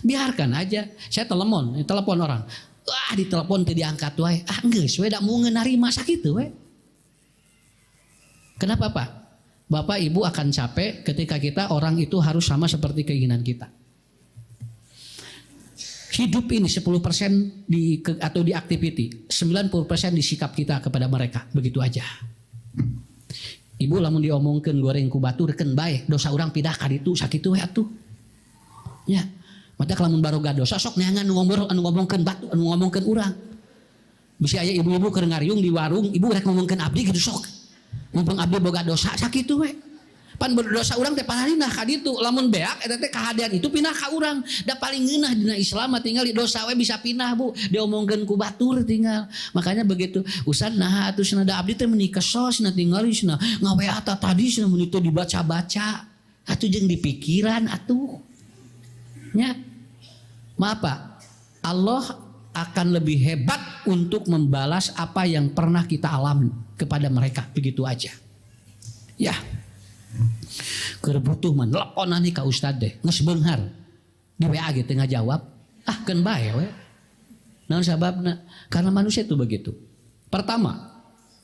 Biarkan aja. Saya telepon orang. Wah, ditelepon teu diangkat wae. Geus we da mau ngarima sakitu we. Kenapa Pak? Bapak Ibu akan capek ketika kita orang itu harus sama seperti keinginan kita. Hidup ini 10% atau di activity, 90% di sikap kita kepada mereka. Begitu aja. Ibu lamun diomongkeun goreng ku baturkeun bae, dosa urang pidah ka ditu sakitu we atuh. Ya. Mata kalamun baroga dosa sok neangan anu ngomongkeun batu anu ngomongkeun urang. Bisi aya ibu-ibu keur ngariung di warung, ibu rek ngomongkeun abdi kitu sok. Mumpung abdi boga dosa sakitu we. Pan berdosa urang teh palalina ka ditu, lamun beak eta teh kahadean itu pindah ka urang. Da paling ngeunah dina Islam mah tinggal dosa we bisa pindah Bu, diomongkeun ku batur tinggal. Makanya begitu, Ustaz nah atuh cenah da abdi teh meuni kesos cenah tingali cenah ngawe ata tadi cenah meuni teu dibaca-baca. Atuh jeung dipikiran atuh. Ya. Maaf Pak, Allah akan lebih hebat untuk membalas apa yang pernah kita alami kepada mereka. Begitu aja. Ya. Keur butuh mah teleponan ka Ustad deh, geus beunghar. Di WA ge teu ngajawab. Keun bae we. Naon sababna? Karena manusia itu begitu.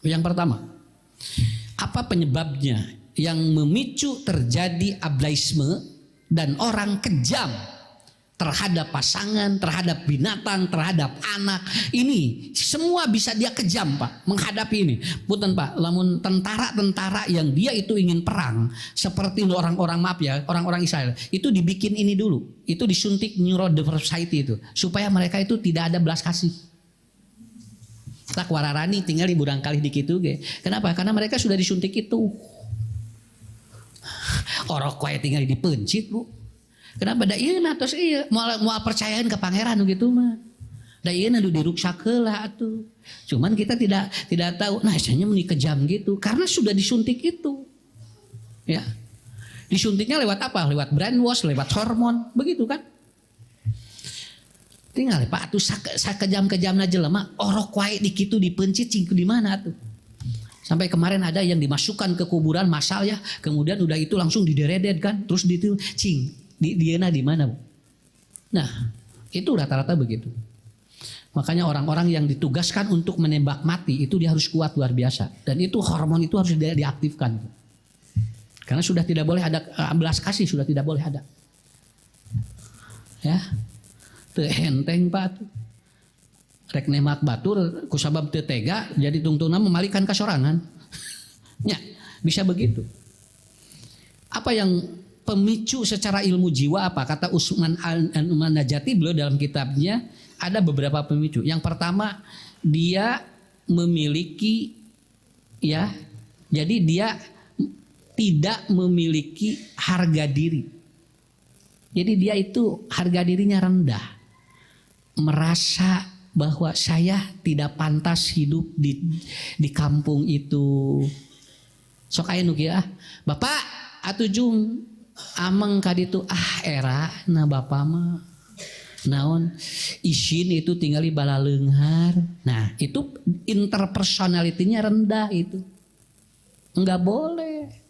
Yang pertama, apa penyebabnya yang memicu terjadi ableisme dan orang kejam terhadap pasangan, terhadap binatang, terhadap anak. Ini semua bisa dia kejam, Pak, menghadapi ini. Punten, Pak, lamun tentara-tentara yang dia itu ingin perang, seperti orang-orang, maaf ya, orang-orang Israel, itu dibikin ini dulu. Itu disuntik neurodiversity itu, supaya mereka itu tidak ada belas kasih. Tak wararani tinggal di burang kali dikit ge. Kenapa? Karena mereka sudah disuntik itu. Orok wae tinggal dipencit, Bu. Kenapa? Da ieu na tos ieu moal percayaan ke pangeran gitu mah. Da ieu na diruksak heula atuh. Cuman kita tidak tahu nah isanya meni kejam gitu karena sudah disuntik itu. Ya. Disuntiknya lewat apa? Lewat brainwash, lewat hormon, begitu kan? Tinggal Pak atuh sakejam-kejamna jelema orok wae di kitu dipencit cing di mana atuh. Sampai kemarin ada yang dimasukkan ke kuburan massal ya, kemudian udah itu langsung dideredet kan, terus itu cing diena di mana, Bu? Nah, itu rata-rata begitu. Makanya orang-orang yang ditugaskan untuk menembak mati itu dia harus kuat luar biasa dan itu hormon itu harus diaktifkan. Karena sudah tidak boleh ada belas kasih, sudah tidak boleh ada. Ya. Teu enteng Pak tuh. Rek nemak batur kusabab teu tega jadi tungtungna memalikan kasorangan. Ya, bisa begitu. Apa yang pemicu secara ilmu jiwa apa? Kata Usman An-Najati beliau dalam kitabnya ada beberapa pemicu. Yang pertama dia memiliki ya, jadi dia tidak memiliki harga diri. Jadi dia itu harga dirinya rendah. Merasa bahwa saya tidak pantas hidup di kampung itu. Sok aya nu kieu Bapak atuh jung ameng kaditu era nah Bapak mah naon isin itu tinggal di balaleunghar. Nah, itu interpersonalitinya rendah itu. Enggak boleh.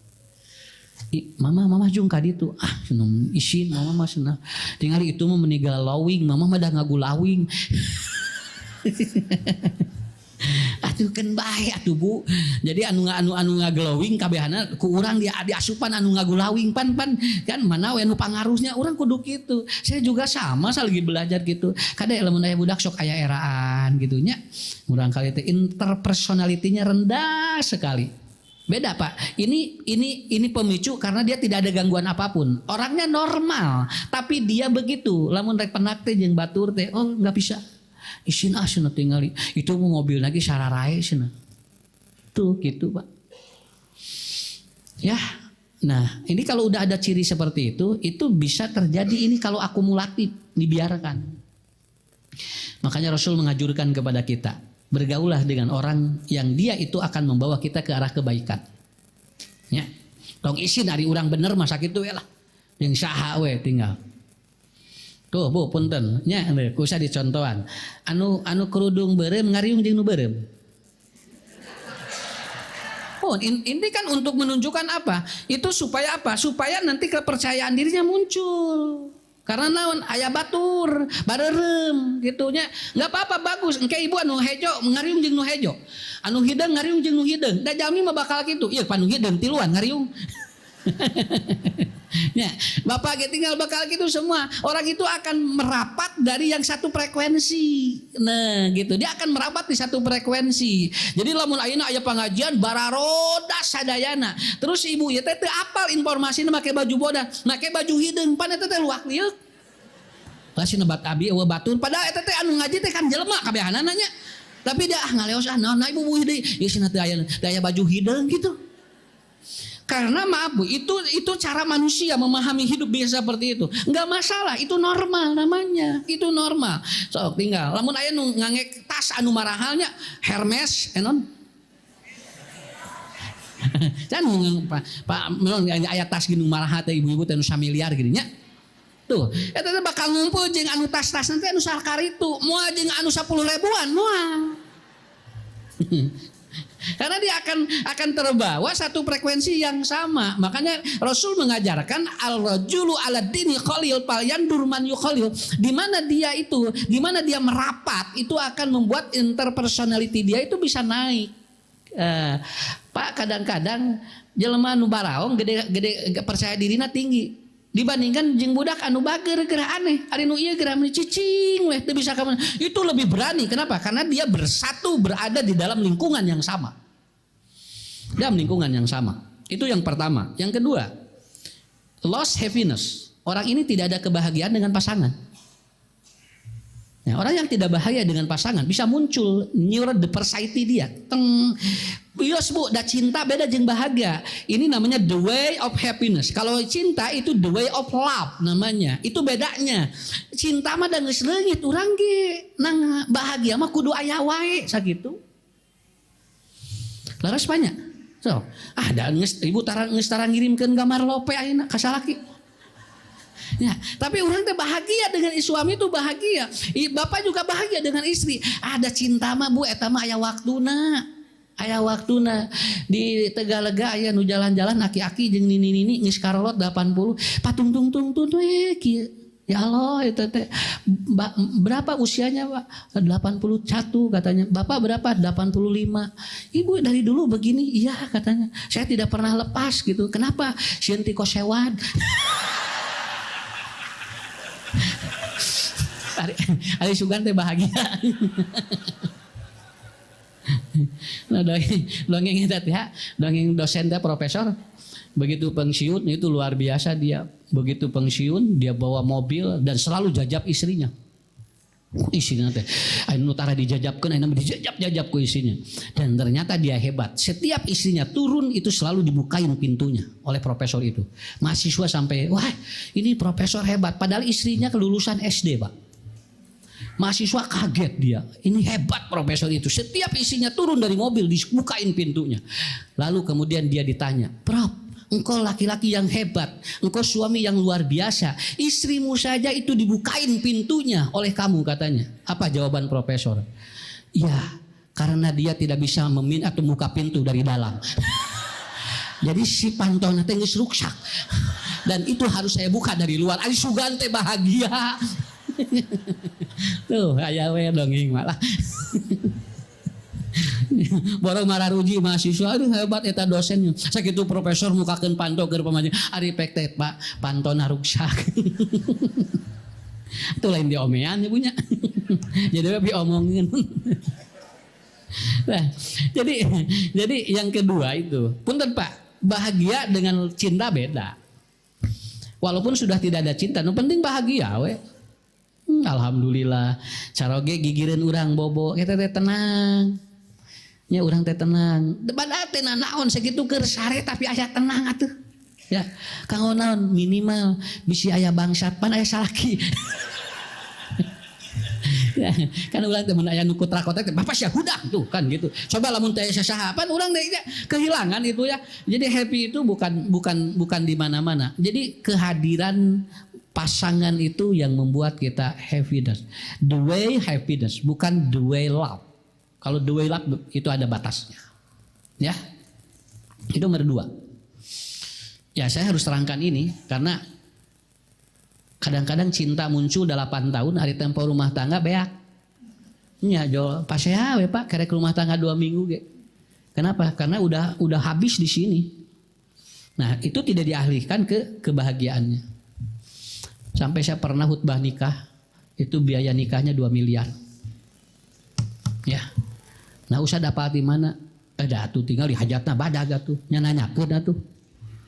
Mama jung kaditu seneng isin mama mah senang tinggal itu mah meninggal lawing mama mah dah ngagulawing. Atuh kan bae atuh Bu. Jadi anu ngaglowing kabehana ku urang dia asupan anu ngagulawing pan kan mana we anu pangaruhnya urang kudu kitu. Saya juga sama lagi belajar gitu. Kada lamun aya budak sok aya eraan gitu nya. Urang kali teh interpersonalitinya rendah sekali. Beda Pak, ini pemicu karena dia tidak ada gangguan apapun. Orangnya normal, tapi dia begitu. Lamun rek penak teh jeung batur teh, oh nggak bisa. Isin cenah tingali. Itu mobil lagi sararae cenah. Tuh gitu Pak. Ya, nah ini kalau udah ada ciri seperti itu bisa terjadi ini kalau akumulatif dibiarkan. Makanya Rasul mengajurkan kepada kita. Bergaulah dengan orang yang dia itu akan membawa kita ke arah kebaikan. Ya. Tong isin ari urang bener masa kitu we lah. Jeung saha we tinggal. Tuh Bu punten nya kusa dicontohan. Anu kerudung beureum ngariung jeung nu beureum. Oh, ini kan untuk menunjukkan apa? Itu supaya apa? Supaya nanti kepercayaan dirinya muncul. Karena naon aya batur, bareureum gitunya. Enggak apa-apa bagus. Engke ibu anu hejo ngariung jeung nu hejo. Anu hideung ngariung jeung nu hideung. Da jami mah bakal kitu. Ieu panu hideung tiluan ngariung. Ya, Bapak tinggal bakal gitu semua. Orang itu akan merapat dari yang satu frekuensi. Nah, gitu. Dia akan merapat di satu frekuensi. Jadi lamun ayeuna aya pangajian bararoda sadayana. Terus ibu ieu teh teu apal informasina make baju bodas, make baju hideung pan eta teh luak liuk. Pasti nebat abi eueuh batur padahal eta teh anu ngaji teh kan jelema kabehanana nya. Tapi dia ngaleos naon ibu deui. Ieu cenah teh aya baju hideung gitu. Karena maaf Bu, itu cara manusia memahami hidup biasa seperti itu. Enggak masalah, itu normal namanya. Itu normal. So, tinggal lamun aya nu ngangek tas anu marahalnya Hermes, enon. Can Pak melon aya tas ginu marahal teh ibu-ibu teh nu samiliar gini nya. Tuh, eta teh bakal ngumpul jeung anu tas-tas nanti anu sakaritu, moal jeung anu 10 ribuan moal. Karena dia akan terbawa satu frekuensi yang sama. Makanya Rasul mengajarkan al-rajulu ala dini khalil falyandur man yukhalil. Di mana dia merapat itu akan membuat interpersonality dia itu bisa naik. Pak kadang-kadang jelema nu baraong gede percaya dirina tinggi. dibandingkan jeung budak anu bager gerah aneh, ari nu ieu gerah cicing weh teu bisa kamu. Itu lebih berani. Kenapa? Karena dia bersatu berada di dalam lingkungan yang sama. Dalam lingkungan yang sama. Itu yang pertama. Yang kedua, lost happiness. Orang ini tidak ada kebahagiaan dengan pasangan. Nah, orang yang tidak bahagia dengan pasangan bisa muncul neurodiversity dia. Bios bu, dah cinta beda jeung bahagia. Ini namanya the way of happiness. Kalau cinta itu the way of love namanya. Itu bedanya. Cinta mah da geus leungit urang ge. Nang bahagia mah kudu aya wae sakitu. Laras banyak. So, da ibu geus tara ngirimkeun gambar lope ayeuna ka salaki. Ya, tapi orang teh bahagia dengan suami itu bahagia. Bapak juga bahagia dengan istri. Ada cinta mah bu, eta mah aya waktuna. Aya waktuna di Tegalega aya nu jalan-jalan aki-aki jeung nini-nini geus karolot 80. Patung-tung-tung we kieu. Ya Allah itu teh berapa usianya Pak? 81 katanya. Bapak berapa? 85. Ibu dari dulu begini. Iya katanya. Saya tidak pernah lepas gitu. Kenapa? Sieun ti kosewan. Ari Sugan teh bahagia. Nah, dongeng itu ya, dongeng dosen teh profesor. Begitu pensiun itu luar biasa dia. Begitu pensiun dia bawa mobil dan selalu jajab istrinya. Isinya teh, anu tara dijajabkeun, anu dijajab ku isinya. Dan ternyata dia hebat. Setiap istrinya turun itu selalu dibukain pintunya oleh profesor itu. Mahasiswa sampai, wah ini profesor hebat. Padahal istrinya kelulusan SD Pak. Mahasiswa kaget dia. Ini hebat profesor itu. Setiap istrinya turun dari mobil dibukain pintunya. Lalu kemudian dia ditanya, Prof, engkau laki-laki yang hebat, engkau suami yang luar biasa, istrimu saja itu dibukain pintunya oleh kamu katanya. Apa jawaban profesor? Ya, karena dia tidak bisa atau buka pintu dari dalam. Jadi si pantona teh geus ruksak. Dan itu harus saya buka dari luar. Ari Sugan teh bahagia. Tuh aya we dongeng malah. Borong mararuji mahasiswa, aduh hebat eta dosennya. Sakitu profesor mukakeun panto keur pamajikan. Ari pek teh Pak, pantona ruksak. Itu lain diomean ya punya. Jadi we diomongin. Nah, jadi yang kedua itu, punten Pak, bahagia dengan cinta beda. Walaupun sudah tidak ada cinta, no penting bahagia we. Alhamdulillah, caroge gigireun urang bobo, kita teh tenang. Ya urang teh tenang. Padahal teh naon sakitu keur sare tapi aya tenang atuh. Ya, kanggo naon minimal bisi aya bangsat pan aya salaki. Ya, kan urang teh mun aya nu kutra kota teh bapak sia hudak tuh kan gitu. Coba lamun teh sasaha pan urang teh kehilangan itu ya. Jadi happy itu bukan di mana-mana. Jadi kehadiran pasangan itu yang membuat kita happiness. The way happiness, bukan the way love. Kalau the way love itu ada batasnya. Ya. Itu nomor 2. Ya saya harus terangkan ini karena kadang-kadang cinta muncul 8 tahun hari tempo rumah tangga beak. Nya jo pasea we Pak kerek rumah tangga 2 minggu ge. Kenapa? Karena udah habis di sini. Nah, itu tidak dialihkan ke kebahagiaannya. Sampai saya pernah khutbah nikah, itu biaya nikahnya 2 miliar. Ya. Nah, usah dapat di mana? Ada tuh tinggal di hajatna badag atuh. Nya nanyakeun atuh.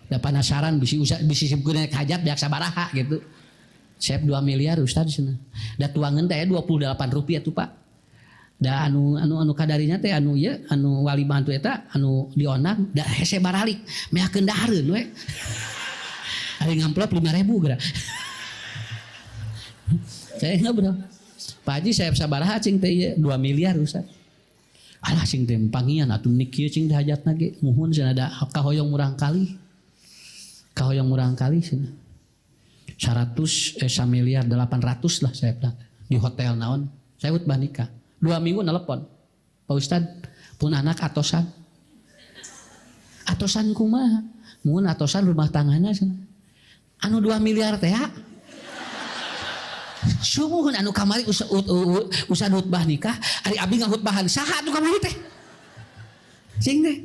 Da penasaran bisi sibkeun naik hajat beak sabaraha gitu. Sep 2 miliar Ustaz cenah. Da tuangeun teh 28 rupiah tuh Pak. Da anu kadarinya teh anu wali bantu eta anu dionang da hese baralik meakeun dahareun we. Ari ngamplop 5.000 geura. Saya ngobrol. Pak Haji saya sabaraha cing teh 2 miliar Ustaz. Alah cing teh pangian atuh nik kieu cing teh hajatna ge muhun cenah da kahoyong murang kali. Kahoyong murang kali cenah. 100 miliar 800 lah saya bilang di hotel naon. Saya khutbah nikah. 2 minggu nelpon. Pak Ustad, pun anak atosan. Atosan kumaha? Mun atosan rumah tanggana cenah. Anu 2 miliar teh ya. Sumuhun anu kamari usah khutbah nikah, ari abdi ngahutbahan saha anu kamari teh? Cing teh.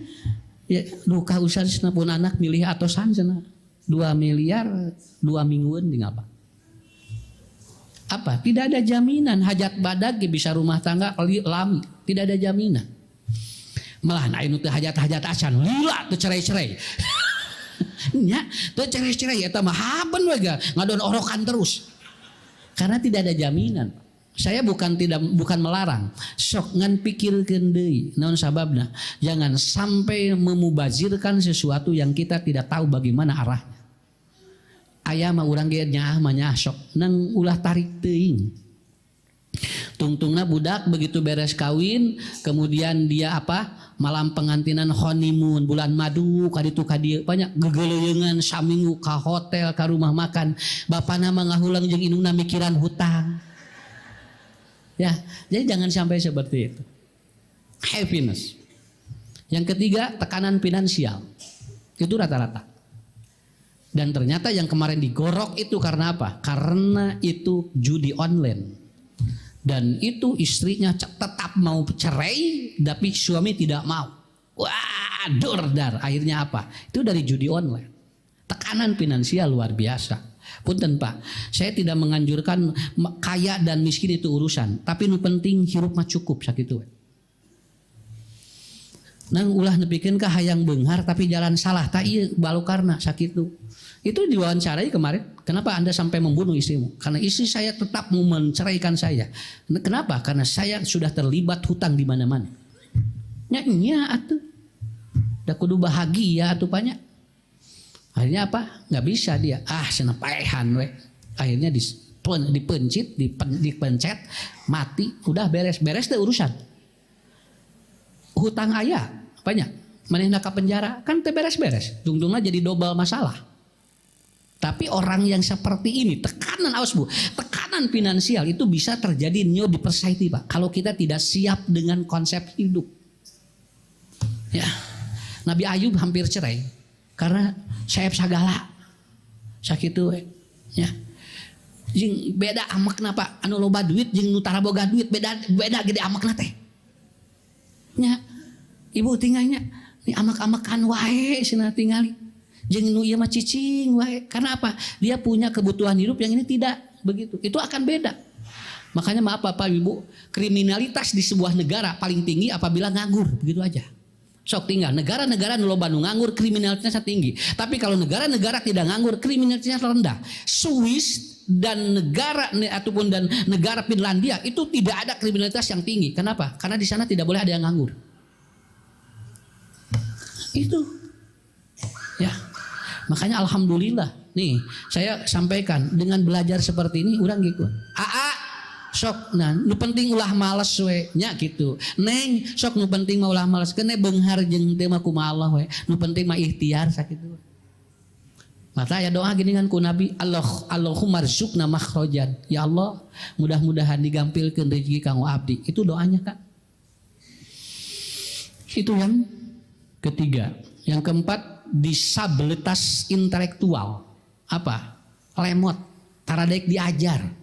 Ya duka usah pun anak milih atosan cenah. 2 miliar 2 mingguan tinggal apa? Apa? Tidak ada jaminan. Hajat badag bisa rumah tangga lami, tidak ada jaminan. Malah ayeuna teh hajat-hajat acan lila teu cerai-cerai. Nya, teu cerai-cerai eta mah haben we ngadon orokan terus. Karena tidak ada jaminan. Saya bukan melarang, sok ngan pikirkeun deui naon sababna. Jangan sampai memubazirkan sesuatu yang kita tidak tahu bagaimana arahnya. Aya mah urang ge nyaah mah nyaah sok nang ulah tarik teuing. Tungtungna budak begitu beres kawin, kemudian dia apa? Malam pengantinan honeymoon bulan madu kaditu kadieu banyak gegeleuyeungan saminggu ka hotel ka rumah makan. Bapana mah ngahulang jeung indungna mikiran hutang. Ya, jadi jangan sampai seperti itu. Happiness. Yang ketiga, tekanan finansial. Itu rata-rata. Dan ternyata yang kemarin digorok itu karena apa? Karena itu judi online. Dan itu istrinya tetap mau cerai, tapi suami tidak mau. Wah, dordar. Akhirnya apa? Itu dari judi online. Tekanan finansial luar biasa. Punten Pak, saya tidak menganjurkan kaya dan miskin itu urusan, tapi nu penting hirup mah cukup sakitu. Nang ulah nepikeun ka hayang beunghar tapi jalan salah, tak ieu balukarna sakitu. Itu diwawancarai kemarin, kenapa Anda sampai membunuh istrimu? Karena istri saya tetap mau menceraikan saya. Kenapa? Karena saya sudah terlibat hutang di mana-mana. Nya atuh. Da kudu bahagia atuh banyak. Akhirnya apa? Nggak bisa dia. Cenah paehan we. Akhirnya dipencet, mati, udah beres-beres teh urusan. Hutang aya banyak. Manehna ka penjara kan teh beres-beres. Tungtungna jadi double masalah. Tapi orang yang seperti ini, tekanan awas Bu, tekanan finansial itu bisa terjadi new di society Pak. Kalau kita tidak siap dengan konsep hidup. Ya. Nabi Ayub hampir cerai karena saeb sagala sakitu ya. Jeung beda amakna Pak, anu loba duit jeung nu tara boga duit beda gede amakna teh. Nya ibu tinggalnya ni amak-amakan wae cenah tingali. Jeung nu ieu mah cicing wae. Karena apa? Dia punya kebutuhan hidup yang ini tidak begitu. Itu akan beda. Makanya maaf Bapak Ibu, kriminalitas di sebuah negara paling tinggi apabila nganggur, begitu aja. Sok tinggal negara-negara nu loba nu nganggur kriminalitasnya tinggi. Tapi kalau negara-negara tidak nganggur kriminalitasnya rendah. Swiss dan negara Finlandia itu tidak ada kriminalitas yang tinggi. Kenapa? Karena di sana tidak boleh ada yang nganggur. Itu. Ya. Makanya alhamdulillah. Nih, saya sampaikan dengan belajar seperti ini urang gitu. Sok nah nu penting ulah males we nya gitu. Neng sok nu penting mah ulah males kene beunghar jeung teu mah kumaha Allah we. Nu penting mah ikhtiar sakitu. Mata ya doa gini kan ku Nabi Allahumma rzuqna makhrajan. Ya Allah, mudah-mudahan digampilkeun rezeki kanggo abdi. Itu doanya Kak. Itu yang ketiga. Yang keempat, disabilitas intelektual. Apa? Lemot, tara daek diajar.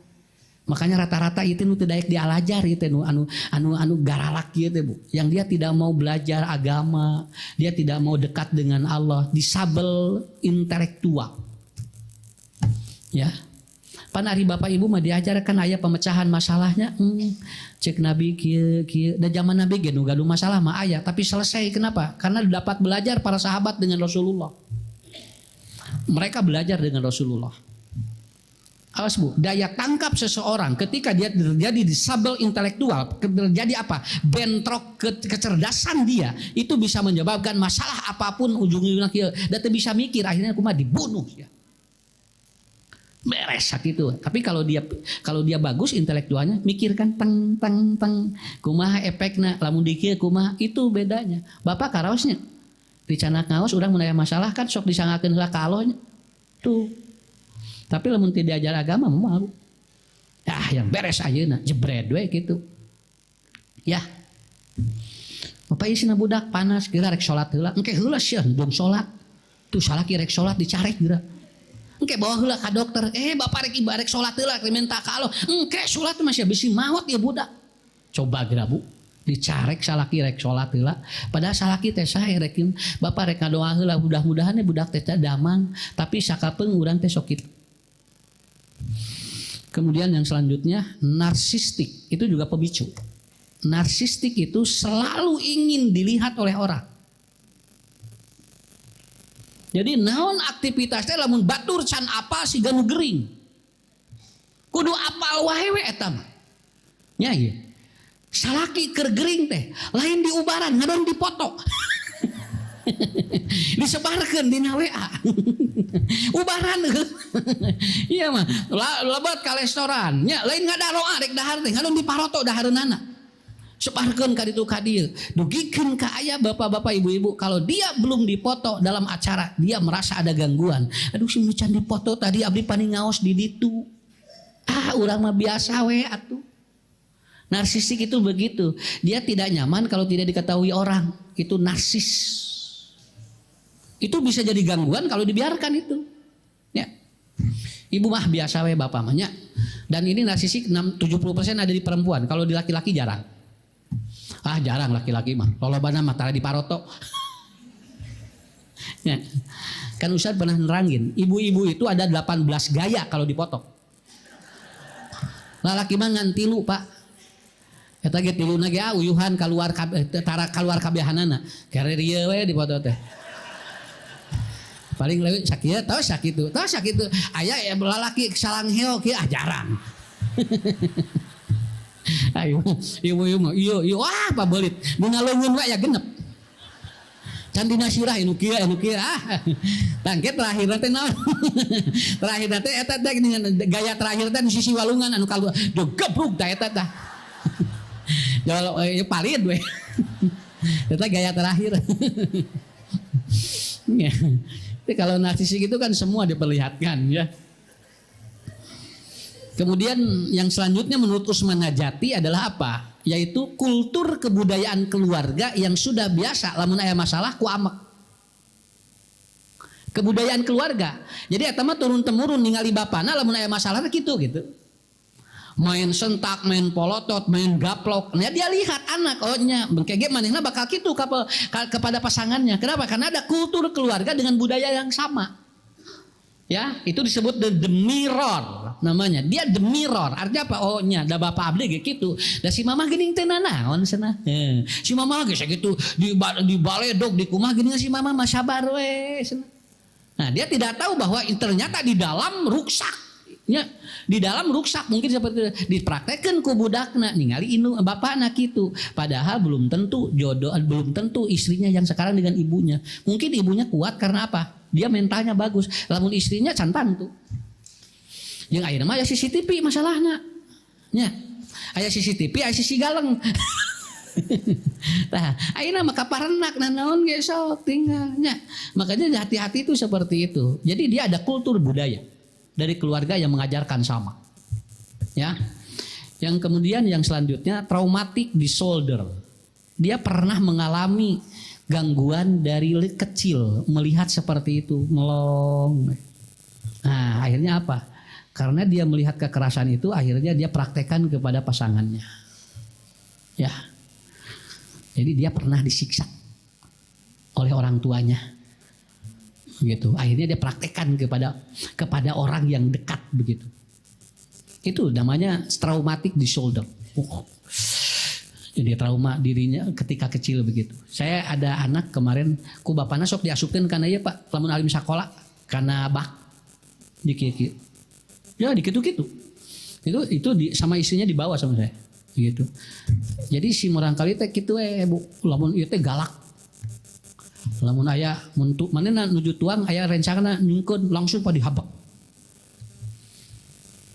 Makanya rata-rata itu nu teu daek dialajar itu anu garalak gitu Bu. Yang dia tidak mau belajar agama, dia tidak mau dekat dengan Allah, disabel intelektual. Ya. Pan ari Bapak Ibu mah diajarkan aya pemecahan masalahnya. Cek Nabi kieu da zaman Nabi ge nu gaduh masalah mah aya, tapi selesai kenapa? Karena dapat belajar para sahabat dengan Rasulullah. Mereka belajar dengan Rasulullah. Awas Bu, daya tangkap seseorang ketika dia terjadi disabel intelektual, terjadi apa? Bentrok kecerdasan dia, itu bisa menyebabkan masalah apapun ujung-ujungnya kieu, da teu bisa mikir akhirnya kumaha dibunuh ya. Beres sakitu. Tapi kalau dia bagus intelektualnya, mikirkan teng kumaha efekna lamun di kieu kumaha, itu bedanya. Bapak karaosnya dicanak ngaos urang mun aya masalah kan sok disangakeun heula ka Allahnya. Tuh. Tapi lamun teu diajar agama mah yang beres ayeuna jebred we kitu. Ya. Bapak isina budak panas geura rek salat heula, engke heula sia dong salat. Tuh salaki rek salat dicarek geura. Engke bawa heula ka dokter, bapak rek salat heula rek minta ka Allah. Engke salat mah sia bisi maot ya budak. Coba geura Bu. Dicarek salaki rek salat heula. Padahal salaki teh sae rek bapak rek ngadoa heula mudah-mudahan budak teh damang, tapi sakapeung urang teh sok kitu. Kemudian yang selanjutnya narsistik, itu juga pemicu. Narsistik itu selalu ingin dilihat oleh orang. Jadi naon aktivitasnya lamun batur can apa si ganu gering. Kudu apal wae we eta mah. Nya ieu. Salaki keur gering teh, lain diubaran ngadon dipoto. Disebarkeun dina WA. Ubaran. Iya mah, lebat ka restoran. Nya lain ngadaroa rek dahar teh, ngadon diparoto dahareunana. Sebarkeun ka ditu ka dieu. Dugikeun ka aya bapak-bapak ibu-ibu, kalau dia belum dipoto dalam acara, dia merasa ada gangguan. Aduh si can dipoto tadi abdi paningaos di ditu. Urang mah biasa we atuh. Narsistik itu begitu. Dia tidak nyaman kalau tidak diketahui orang. Itu narsis. Itu bisa jadi gangguan kalau dibiarkan itu. Ya. Ibu mah biasa we bapak mahnya. Dan ini narsistik 70% ada di perempuan. Kalau di laki-laki jarang. Jarang laki-laki mah. Lolobana mah tara di paroto. Ya. Kan Ustaz pernah nerangin. Ibu-ibu itu ada 18 gaya kalau dipoto. Lalaki mah ngan tilu pak. Eta ge tiluna ge uyuhan keluar kabehanana. Kere rieu we dipoto teh. Paling leuwih sakieu tos sakitu. Aya lalaki salang heo kieu jarang. Ayo ieu mah ieu wah pabelit. Nu ngaleungeun we aya genep. Can dina sirah anu kieu Tangke terakhir teh naon? Terakhir teh eta teh gaya terakhir teh di sisi walungan anu kaluar. Gebruk tah eta tah. Kalau palit we. Itu gaya terakhir. Tapi kalau narsisik itu kan semua diperlihatkan ya. Kemudian yang selanjutnya menurut Usman Najati adalah apa? Yaitu kultur kebudayaan keluarga yang sudah biasa lamun aya masalah ku amek. Kebudayaan keluarga. Jadi eta mah turun temurun ningali bapana lamun aya masalah gitu. Main sentak, main polotot, main gaplok. Nah, dia lihat anak, bengkege manehna bakal gitu kepada pasangannya. Kenapa? Karena ada kultur keluarga dengan budaya yang sama. Ya, itu disebut the mirror namanya. Dia the mirror. Artinya apa? Da bapak abdi gitu. Da si mama geuning teu naon cenah. Si mama ge sakitu di baledog di kumah geuning si mama mah sabar we cenah. Nah, dia tidak tahu bahwa ternyata di dalam ruksak. Ya, di dalam ruksak mungkin seperti itu dipraktekkan ku budakna ningali indung bapakna kitu. Padahal belum tentu jodoh, belum tentu istrinya yang sekarang dengan ibunya. Mungkin ibunya kuat karena apa? Dia mentalnya bagus. Lamun istrinya cantan tuh. Yang ayeuna mah aya CCTV masalahna. Nya. Aya CCTV, aya sisi galeng. Tah, ayeuna mah kaparendak naon ge sok tinggal nya. Makanya hati-hati itu seperti itu. Jadi dia ada kultur budaya dari keluarga yang mengajarkan sama. Ya. Yang kemudian yang selanjutnya traumatic disorder. Dia pernah mengalami gangguan dari kecil, melihat seperti itu, melong. Nah, akhirnya apa? Karena dia melihat kekerasan itu, akhirnya dia praktekkan kepada pasangannya. Ya. Jadi dia pernah disiksa oleh orang tuanya. Gitu. Akhirnya dia praktekkan kepada orang yang dekat begitu. Itu namanya traumatic disorder. Jadi trauma dirinya ketika kecil begitu. Saya ada anak kemarin, ku bapana sok diasupkeun kana ieu Pak, lamun alim sakola kana bak dikieu-kieu. Ya dikitu-kitu. Itu sama istrinya dibawa sama saya. Gitu. Jadi si murangkali teh kitu Bu, lamun ieu teh galak. Lamun aya muntuk manehna nuju tuang aya rencana nyungkeun langsung pada dihabak.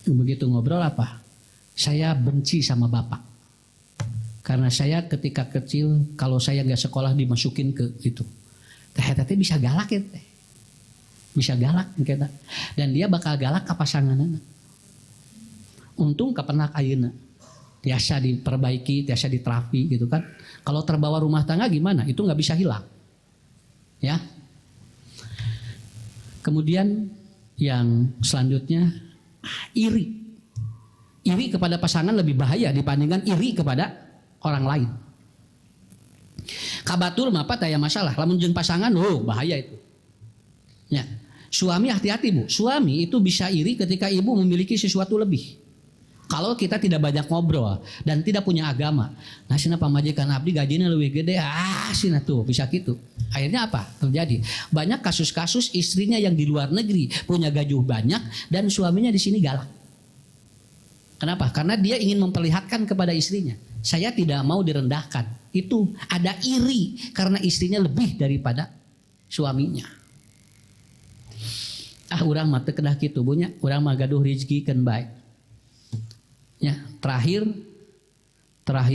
Begitu ngobrol apa? Saya benci sama bapak. Karena saya ketika kecil kalau saya nggak sekolah dimasukin ke itu. Teh bisa galak ya teh. Bisa galak kita. Dan dia bakal galak ke pasanganna. Untung kepenak ayeuna. Biasa diperbaiki, biasa diterapi gitu kan. Kalau terbawa rumah tangga gimana? Itu nggak bisa hilang. Ya. Kemudian yang selanjutnya iri. Iri kepada pasangan lebih bahaya dibandingkan iri kepada orang lain. Kabatul mah apa taya masalah. Lamun jeung pasangan, bahaya itu. Ya. Suami hati-hati Bu. Suami itu bisa iri ketika ibu memiliki sesuatu lebih. Kalau kita tidak banyak ngobrol dan tidak punya agama. Nah sina pamajikan abdi gajinya lebih gede. Sina tuh bisa gitu. Akhirnya apa? Terjadi. Banyak kasus-kasus istrinya yang di luar negeri punya gaji banyak dan suaminya di sini galak. Kenapa? Karena dia ingin memperlihatkan kepada istrinya. Saya tidak mau direndahkan. Itu ada iri karena istrinya lebih daripada suaminya. Urang mah teu kedah kitu bunya. Urang mah gaduh rezeki keun bae. Ya, terakhir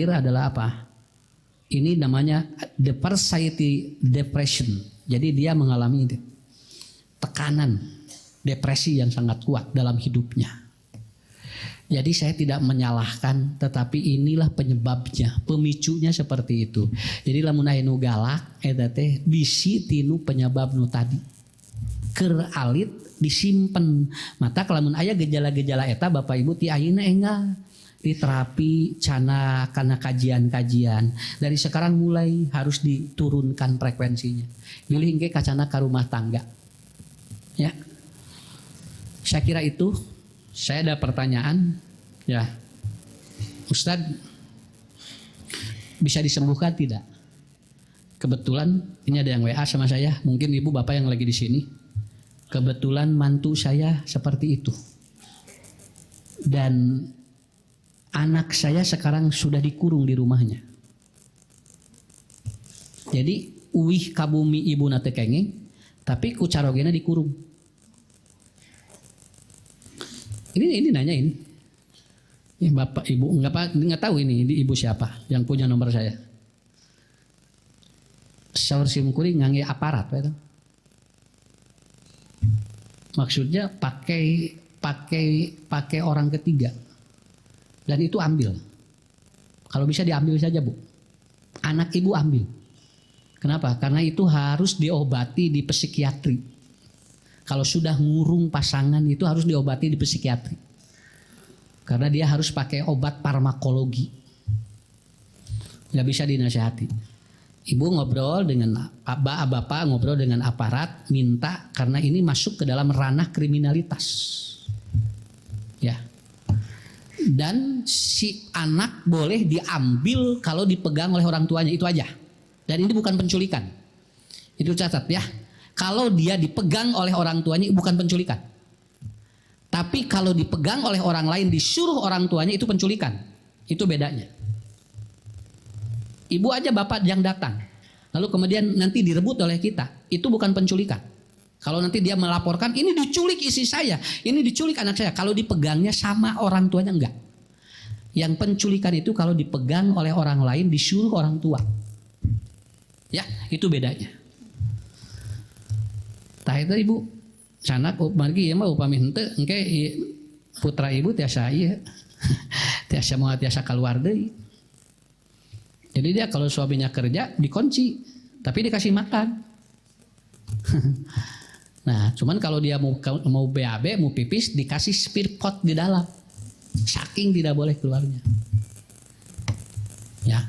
adalah apa? Ini namanya the anxiety depression. Jadi dia mengalami tekanan, depresi yang sangat kuat dalam hidupnya. Jadi saya tidak menyalahkan, tetapi inilah penyebabnya, pemicunya seperti itu. Jadi lamun aya nu galak eta teh bisi tinu penyebab nu tadi. Keur alit disimpen. Mata kalamun aya gejala-gejala eta Bapak Ibu ti ayeuna enggal diterapi cana karena kajian-kajian. Dari sekarang mulai harus diturunkan frekuensinya. Pilih engke kacana ka rumah tangga. Ya. Saya kira itu. Saya ada pertanyaan, ya, Ustadz, bisa disembuhkan tidak? Kebetulan ini ada yang WA sama saya, mungkin ibu bapak yang lagi di sini. Kebetulan mantu saya seperti itu, dan anak saya sekarang sudah dikurung di rumahnya. Jadi uwih kabumi ibu nate kenging, tapi ku carogena dikurung. Ini nanya ini. Ya, Bapak Ibu nggak tahu ini ibu siapa yang punya nomor saya. Saur sim kuring ngangge aparat itu. Maksudnya pakai orang ketiga. Dan itu ambil. Kalau bisa diambil saja Bu. Anak ibu ambil. Kenapa? Karena itu harus diobati di psikiatri. Kalau sudah ngurung pasangan itu harus diobati di psikiatri. Karena dia harus pakai obat farmakologi. Gak bisa dinasihati. Ibu ngobrol dengan bapak ngobrol dengan aparat, minta karena ini masuk ke dalam ranah kriminalitas. Ya. Dan si anak boleh diambil kalau dipegang oleh orang tuanya, itu aja. Dan ini bukan penculikan. Itu catat ya. Kalau dia dipegang oleh orang tuanya bukan penculikan. Tapi kalau dipegang oleh orang lain disuruh orang tuanya itu penculikan. Itu bedanya. Ibu aja bapak yang datang. Lalu kemudian nanti direbut oleh kita. Itu bukan penculikan. Kalau nanti dia melaporkan ini diculik istri saya, ini diculik anak saya. Kalau dipegangnya sama orang tuanya enggak. Yang penculikan itu kalau dipegang oleh orang lain disuruh orang tua. Ya, itu bedanya. Tah itu ibu sanak margi ya mah upami henteu engke putra ibu tiasa ieu tiasa moal tiasa keluar deui. Jadi dia kalau suaminya kerja dikunci tapi dikasih makan. Nah, cuman kalau dia mau BAB, mau pipis dikasih spear pot di dalam. Saking tidak boleh keluarnya. Ya.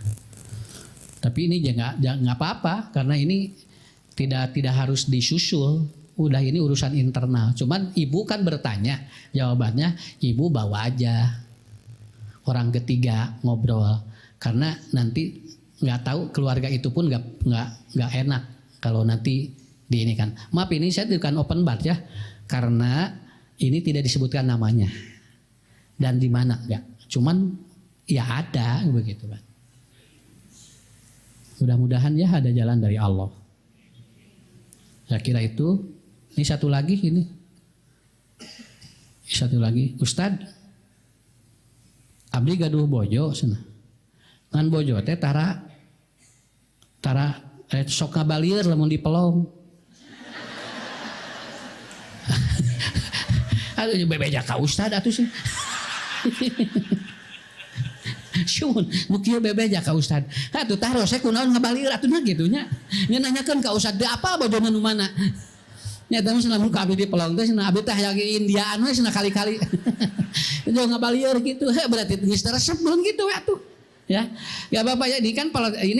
Tapi ini jangan apa-apa karena ini tidak harus disusul, udah ini urusan internal. Cuman ibu kan bertanya, jawabannya ibu bawa aja orang ketiga ngobrol, karena nanti nggak tahu keluarga itu pun nggak enak kalau nanti di ini kan. Maaf ini saya bukan open bar ya, karena ini tidak disebutkan namanya dan di mana nggak. Cuman ya ada begitu kan. Mudah-mudahan ya ada jalan dari Allah. Saya kira itu. Ini satu lagi ini. Satu lagi, Ustadz. Abdi gaduh bojo cenah. Ngan bojo teh tara sok ngabalieur lamun dipelong. Aduh bebeja ka Ustadz atuh sih. Syun, mukieu bebeja ka Ustadz. Atuh tah rosek kunaon ngabalieur atuh gitu nya. Nya nanyakeun ka Ustadz, apa bojona nu mana? Nya tamu cenah mun ka abdi pelong teh cenah abdi teh hayang Indiaan we cenah kali-kali. Itu ngabalieur gitu. Berarti geus resep belum gitu we atuh. Ya, ya Bapak ya ini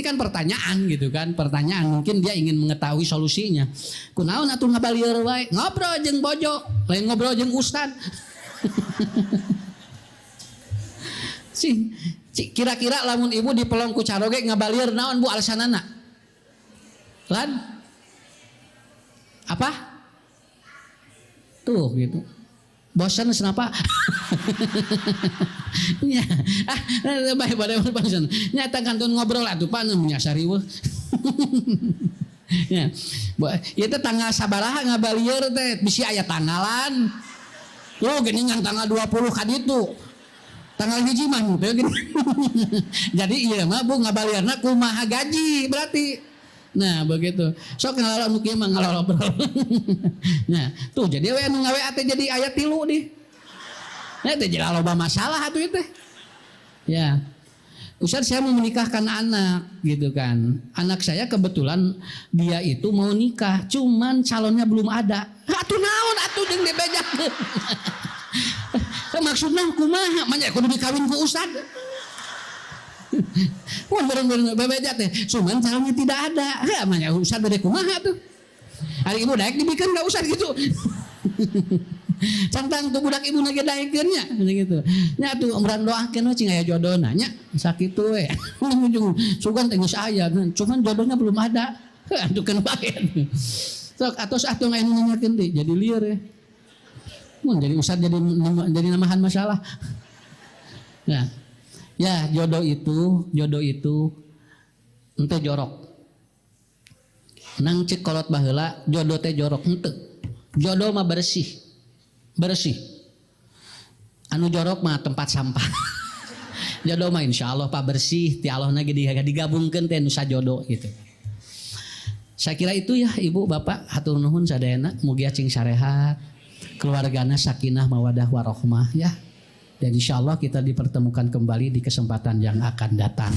kan pertanyaan gitu kan, pertanyaan mungkin dia ingin mengetahui solusinya. Kunaon atuh ngabalieur wae, ngobrol jeung bojo, lain ngobrol jeung ustad. Kira-kira lamun ibu dipelong ku caroge ngabalieur naon Bu alasanana? Lan? Apa? Tuh gitu. Bosan kenapa? Nya, baik pada bosan. Nyata kantun ngobrol atuh pan menyasari weh. Ya, ieu teh tanggal sabaraha ngabalieur teh bisi aya tanggalan. Tuh geuning ngan tanggal 20 ka ditu. Tanggal hiji mah teh gini. Jadi ieu mah Bu ngabalieurna kumaha gaji berarti. Nah begitu. Sok ngalala nu kieu mah ngalolobrol. Nah, tuh jadi we anu ngawe teh jadi aya 3 nih. Nah, teh jadi loba masalah atuh teh. Ya. Ustaz saya mau menikahkan anak gitu kan. Anak saya kebetulan dia itu mau nikah, cuman calonnya belum ada. Atuh naon atuh jeung dibejakeun. Maksudna kumaha? Manya kudu dikawin ku ustad. Wah bener-bener bebeja teh, cuman calonnya tidak ada. Ya manya ustad dari kumaha tuh. Hari ibu daek dibikin gak usah gitu. Cantang tuh budak ibu lagi daekeun nya gitu. Nya tuh urang doakeun we cing aya jodohna nya sakitu we. Ujung sugan teh geus aya, cuman jodohnya belum ada. Adukeun bae. Sok atos atuh aya nu nyanyakeun teh jadi lieur ya. Mun jadi ustad jadi namahan masalah. Nah, ya jodoh itu ente jorok. Nang cek kolot baheula jodoh teh jorok henteu. Jodoh mah bersih. Anu jorok mah tempat sampah. Jodoh mah insyaallah Pak bersih ti Allah na digabungkeun teh nu sajodoh gitu. Saya kira itu ya Ibu Bapak hatur nuhun sadayana mugi acing sarehat. Keluargana sakinah mawadah warohmah ya. Dan insyaallah kita dipertemukan kembali di kesempatan yang akan datang.